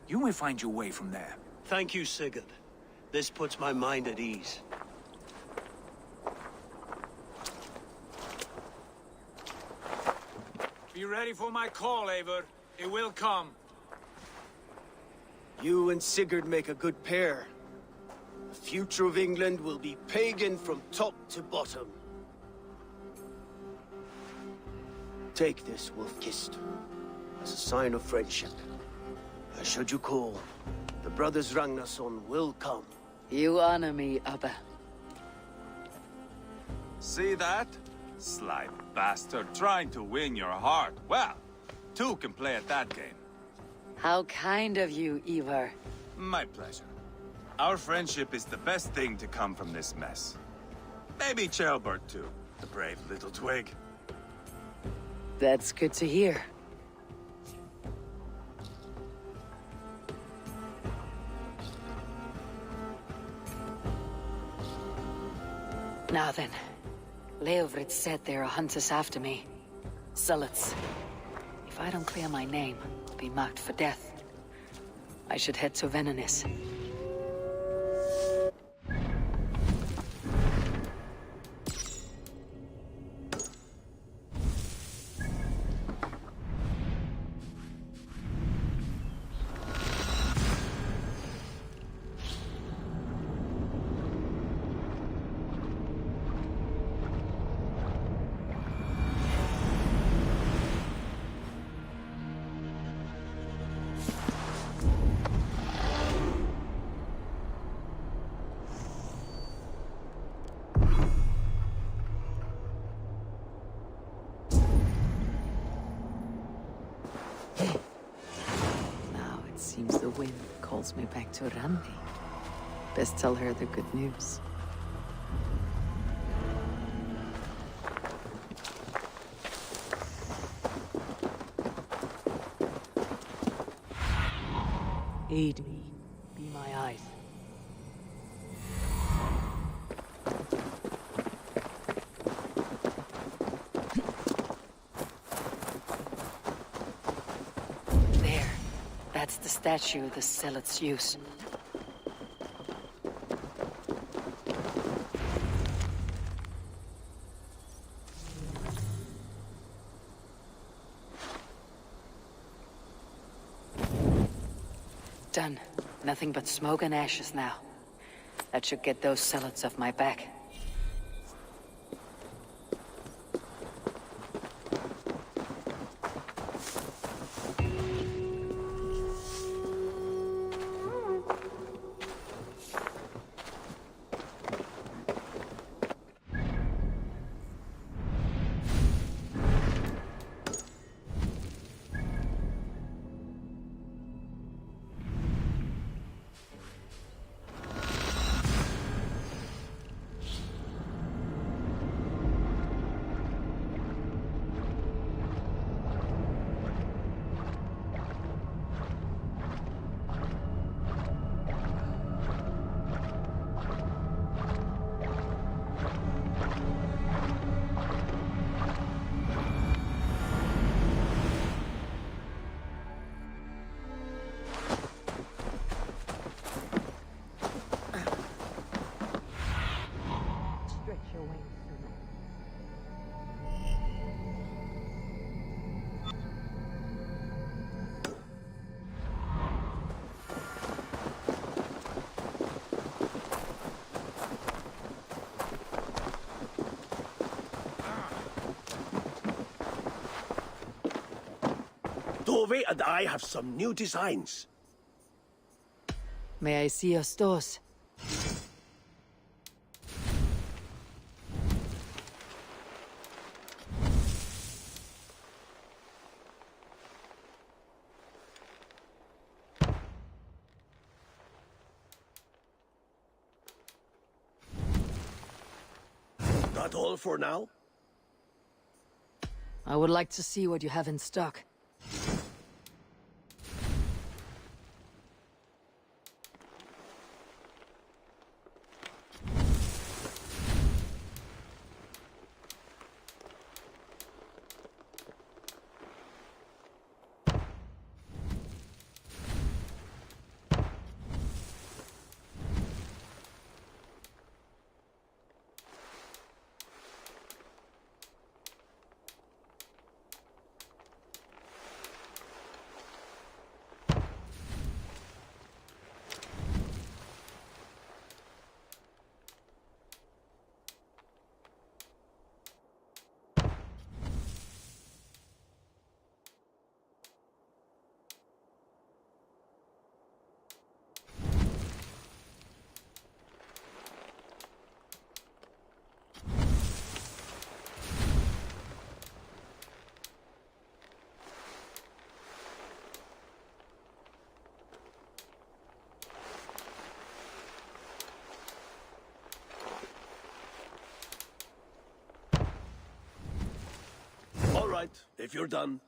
You may find your way from there. Thank you, Sigurd. This puts my mind at ease. Be ready for my call, Eivor. It will come. You and Sigurd make a good pair. The future of England will be pagan from top to bottom. Take this, Wolf-Kissed, as a sign of friendship. Should you call, the brothers Ragnarsson will come. You honor me, Abba. See that? Sly bastard, trying to win your heart. Well, two can play at that game. How kind of you, Ivar. My pleasure. Our friendship is the best thing to come from this mess. Maybe Ceolbert too, the brave little twig. That's good to hear. Now then, Leofrid said there are hunters after me. Zealots. If I don't clear my name, I'll be marked for death. I should head to Venanis. Seems the wind calls me back to Randi. Best tell her the good news. Aid me. Be my eyes. That's the statue the Zealots use. Done. Nothing but smoke and ashes now. That should get those Zealots off my back. Leovi and I have some new designs. May I see your stores? That all for now? I would like to see what you have in stock. All right, if you're done.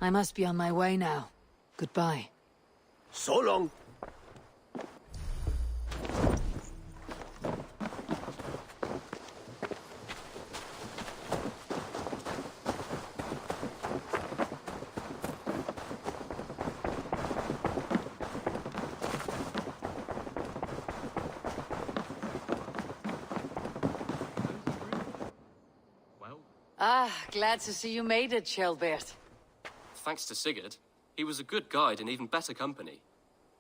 I must be on my way now. Goodbye. So long. Ah, glad to see you made it, Shelbert. Thanks to Sigurd. He was a good guide and even better company.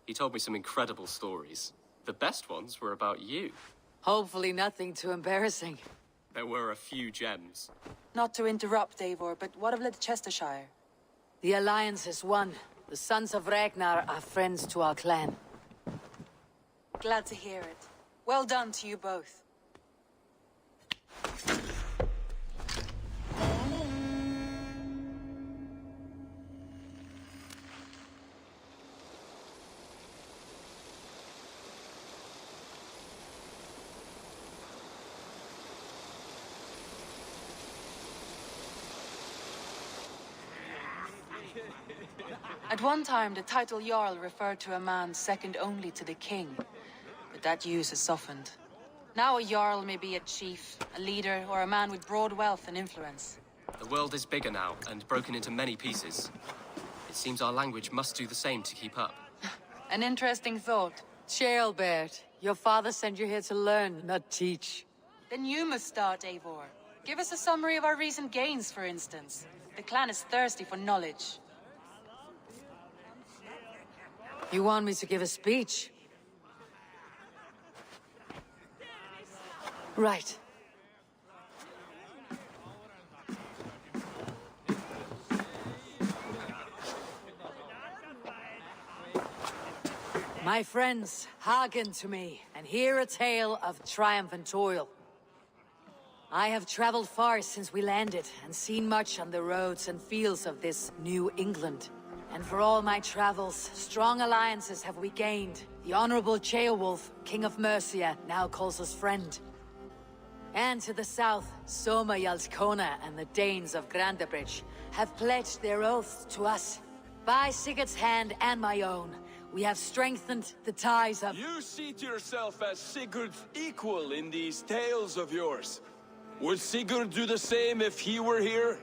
He told me some incredible stories. The best ones were about you. Hopefully nothing too embarrassing. There were a few gems. Not to interrupt, Eivor, but what of Ledecestrescire? The Alliance is won. The Sons of Ragnar are friends to our clan. Glad to hear it. Well done to you both. At one time, the title Jarl referred to a man second only to the king, but that use has softened. Now a Jarl may be a chief, a leader, or a man with broad wealth and influence. The world is bigger now, and broken into many pieces. It seems our language must do the same to keep up. An interesting thought. Shelbert, your father sent you here to learn, not teach. Then you must start, Eivor. Give us a summary of our recent gains, for instance. The clan is thirsty for knowledge. You want me to give a speech? Right. My friends, hearken to me, and hear a tale of triumph and toil. I have traveled far since we landed, and seen much on the roads and fields of this New England. And for all my travels, strong alliances have we gained. The Honorable Ceolwulf, King of Mercia, now calls us friend. And to the south, Soma Jarlskona and the Danes of Grandabridge have pledged their oaths to us. By Sigurd's hand and my own, we have strengthened the ties of— You see to yourself as Sigurd's equal in these tales of yours. Would Sigurd do the same if he were here?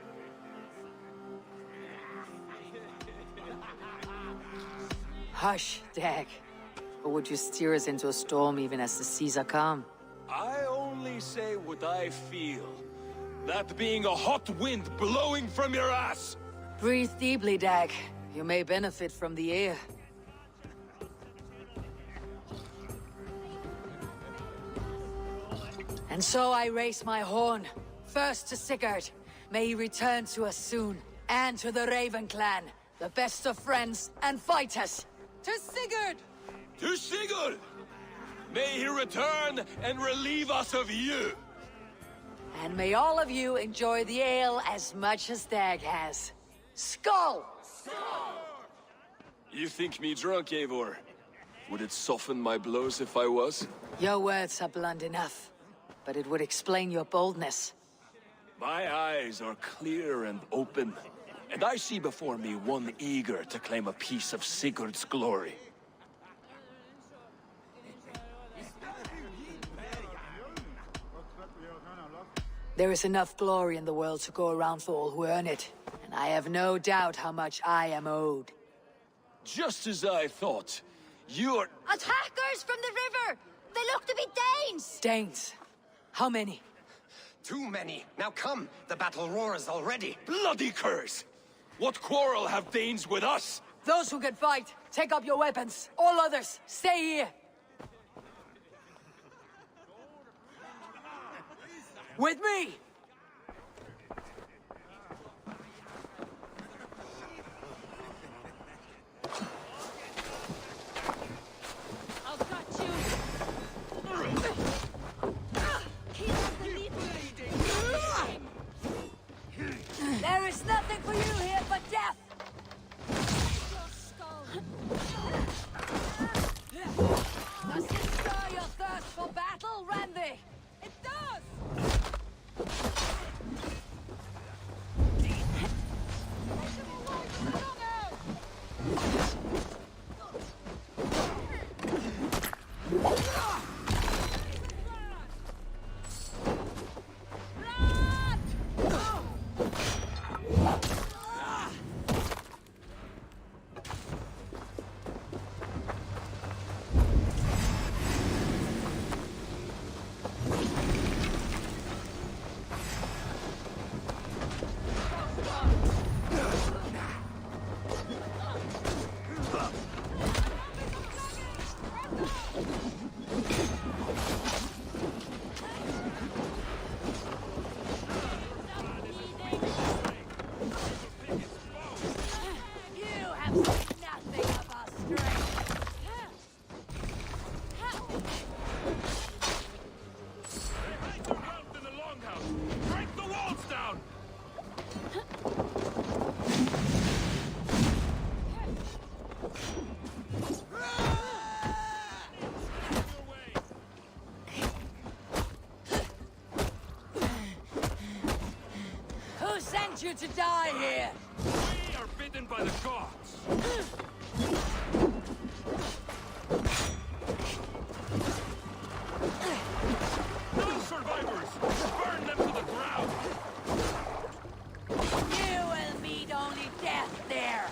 Hush, Dag. Or would you steer us into a storm even as the seas are calm? I only say what I feel. That being a hot wind blowing from your ass! Breathe deeply, Dag. You may benefit from the air. And so I raise my horn. First to Sigurd. May he return to us soon. And to the Raven clan, the best of friends and fighters. To Sigurd! To Sigurd! May he return and relieve us of you! And may all of you enjoy the ale as much as Dag has. Skull! You think me drunk, Eivor? Would it soften my blows if I was? Your words are blunt enough, but it would explain your boldness. My eyes are clear and open, and I see before me one eager to claim a piece of Sigurd's glory. There is enough glory in the world to go around for all who earn it, and I have no doubt how much I am owed. Just as I thought. You're... Attackers from the river! They look to be Danes! Danes? How many? Too many. Now come, the battle roars already. Bloody curse! What quarrel have Danes with us? Those who can fight, take up your weapons. All others, stay here. With me! I'll cut you! There is nothing for you here but death! Does this stir your thirst for battle, Randy? It does! You to die here! We are bidden by the gods! No survivors! Burn them to the ground! You will meet only death there!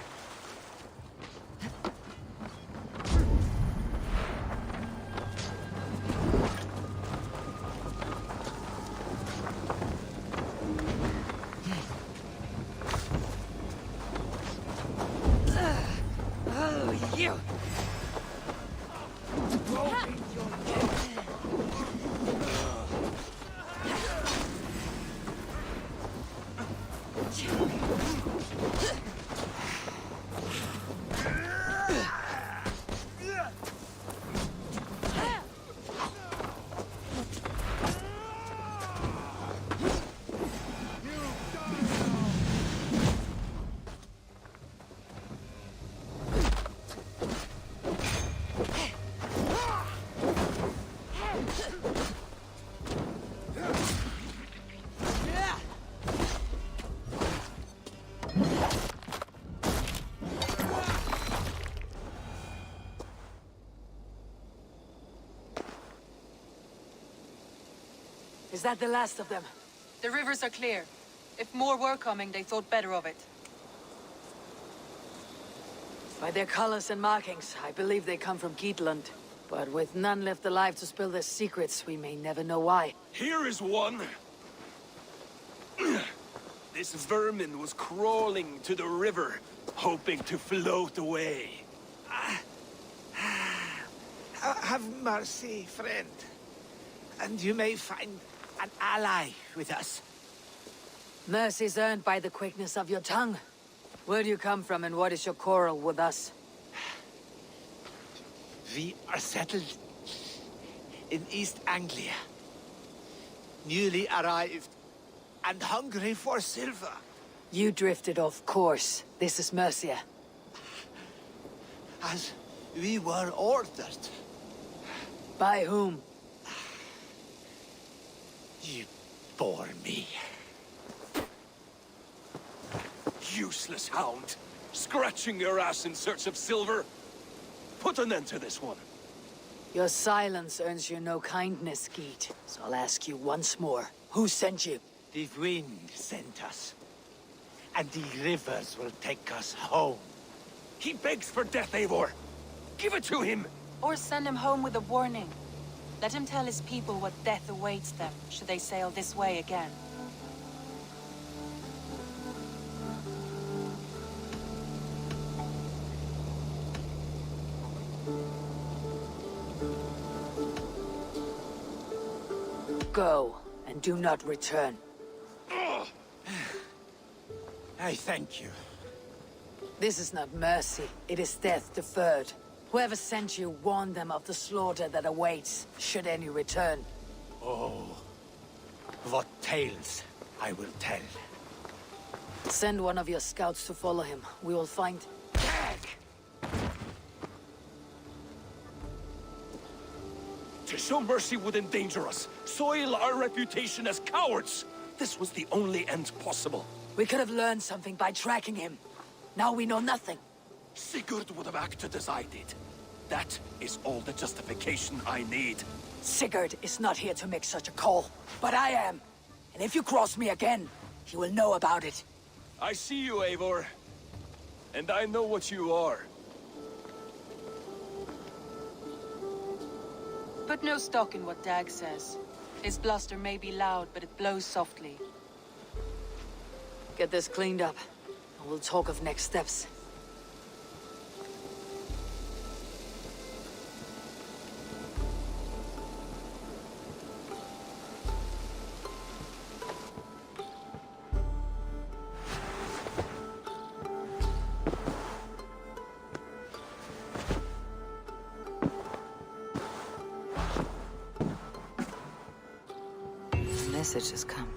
You! Is that the last of them? The rivers are clear. If more were coming, they thought better of it. By their colors and markings, I believe they come from Geatland. But with none left alive to spill their secrets, we may never know why. Here is one. This vermin was crawling to the river, hoping to float away. Have mercy, friend. And you may find an ally with us. Mercy's earned by the quickness of your tongue. Where do you come from and what is your quarrel with us? We are settled in East Anglia. Newly arrived and hungry for silver. You drifted off course. This is Mercia. As we were ordered. By whom? You bore me. Useless hound! Scratching your ass in search of silver! Put an end to this one! Your silence earns you no kindness, Geet. So I'll ask you once more. Who sent you? The wind sent us. And the rivers will take us home. He begs for death, Eivor! Give it to him! Or send him home with a warning. Let him tell his people what death awaits them, should they sail this way again. Go, and do not return. I thank you. This is not mercy, it is death deferred. Whoever sent you warned them of the slaughter that awaits, should any return. Oh, what tales I will tell. Send one of your scouts to follow him. We will find... To show mercy would endanger us, soil our reputation as cowards! This was the only end possible. We could have learned something by tracking him. Now we know nothing. Sigurd would have acted as I did. That is all the justification I need. Sigurd is not here to make such a call, but I am. And if you cross me again, he will know about it. I see you, Eivor. And I know what you are. Put no stock in what Dag says. His bluster may be loud, but it blows softly. Get this cleaned up, and we'll talk of next steps. Message has come.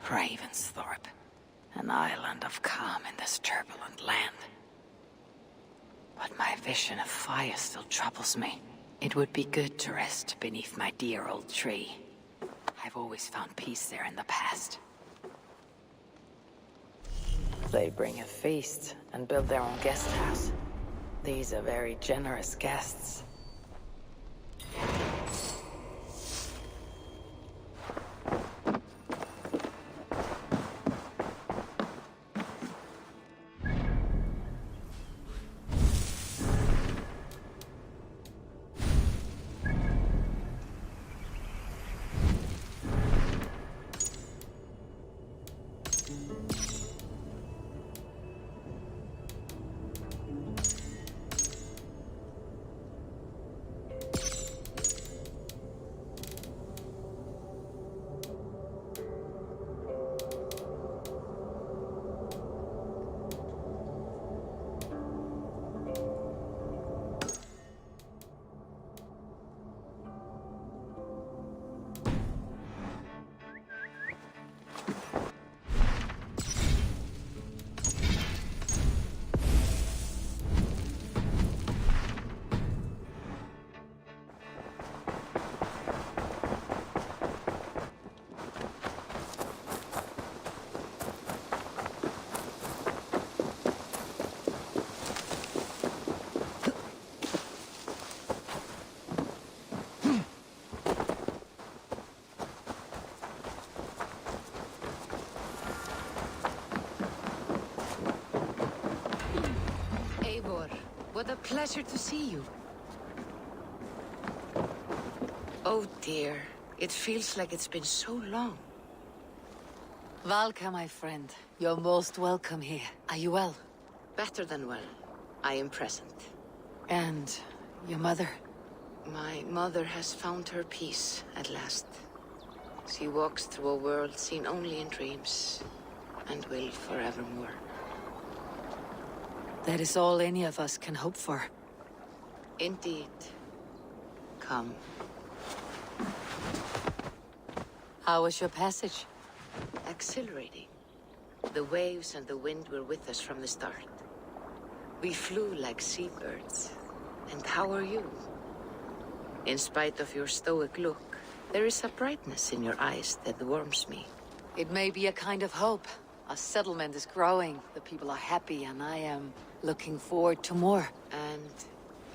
Ravensthorpe, an island of calm in this turbulent land. But my vision of fire still troubles me. It would be good to rest beneath my dear old tree. I've always found peace there in the past. They bring a feast and build their own guest house. These are very generous guests. What a pleasure to see you. Oh dear, it feels like it's been so long. Valka, my friend, you're most welcome here. Are you well? Better than well. I am present. And your mother? My mother has found her peace at last. She walks through a world seen only in dreams, and will forevermore. That is all any of us can hope for. Indeed. Come. How was your passage? Exhilarating. The waves and the wind were with us from the start. We flew like seabirds. And how are you? In spite of your stoic look, there is a brightness in your eyes that warms me. It may be a kind of hope. Our settlement is growing, the people are happy, and I am looking forward to more. And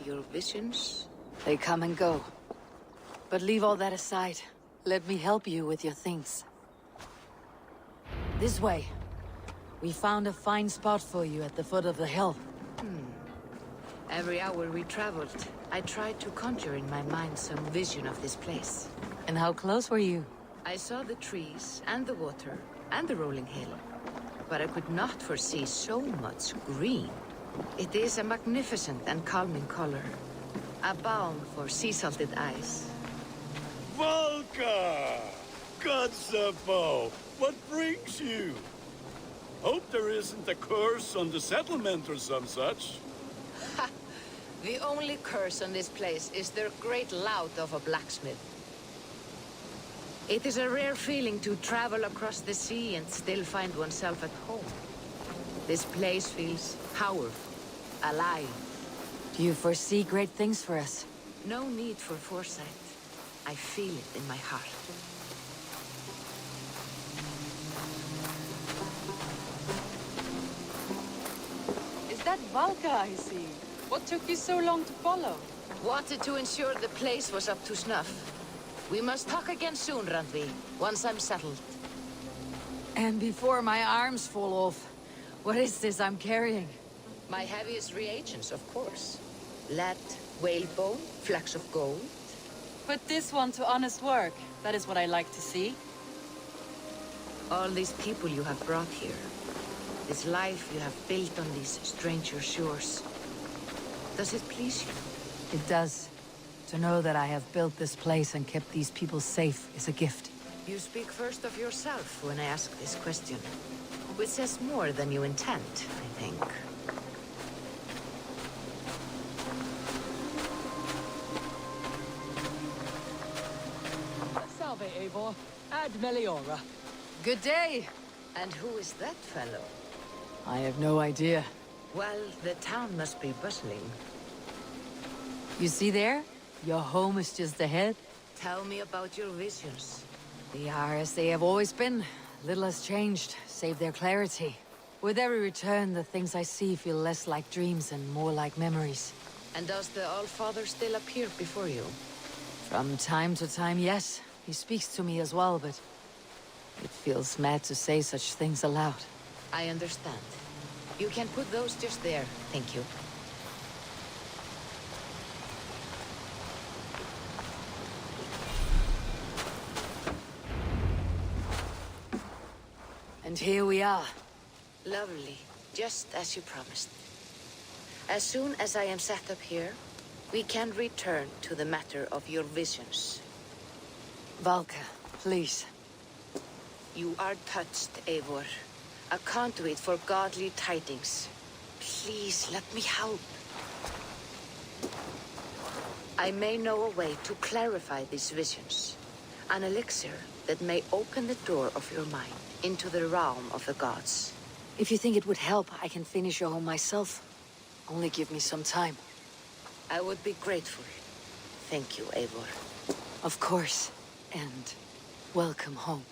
your visions? They come and go. But leave all that aside. Let me help you with your things. This way. We found a fine spot for you at the foot of the hill. Every hour we traveled, I tried to conjure in my mind some vision of this place. And how close were you? I saw the trees, and the water, and the rolling hill. But I could not foresee so much green. It is a magnificent and calming color. A balm for sea-salted eyes. Valka! Gods above, what brings you? Hope there isn't a curse on the settlement or some such. Ha! The only curse on this place is their great lout of a blacksmith. It is a rare feeling to travel across the sea and still find oneself at home. This place feels powerful, alive. Do you foresee great things for us? No need for foresight. I feel it in my heart. Is that Valka I see? What took you so long to follow? Wanted to ensure the place was up to snuff. We must talk again soon, Randvi, once I'm settled. And before my arms fall off, what is this I'm carrying? My heaviest reagents, of course. Lead, whalebone, flecks of gold. Put this one to honest work. That is what I like to see. All these people you have brought here. This life you have built on these stranger shores. Does it please you? It does. To know that I have built this place and kept these people safe is a gift. You speak first of yourself when I ask this question. Which says more than you intend, I think. Salve, Eivor. Ad Meliora. Good day. And who is that fellow? I have no idea. Well, the town must be bustling. You see there? Your home is just ahead. Tell me about your visions. They are as they have always been. Little has changed, save their clarity. With every return, the things I see feel less like dreams and more like memories. And does the Allfather still appear before you? From time to time, yes. He speaks to me as well, but it feels mad to say such things aloud. I understand. You can put those just there, thank you. And here we are. Lovely, just as you promised. As soon as I am set up here, we can return to the matter of your visions. Valka, please. You are touched, Eivor. A conduit for godly tidings. Please, let me help. I may know a way to clarify these visions. An elixir that may open the door of your mind into the realm of the gods. If you think it would help, I can finish your home myself. Only give me some time. I would be grateful. Thank you, Eivor. Of course. And welcome home.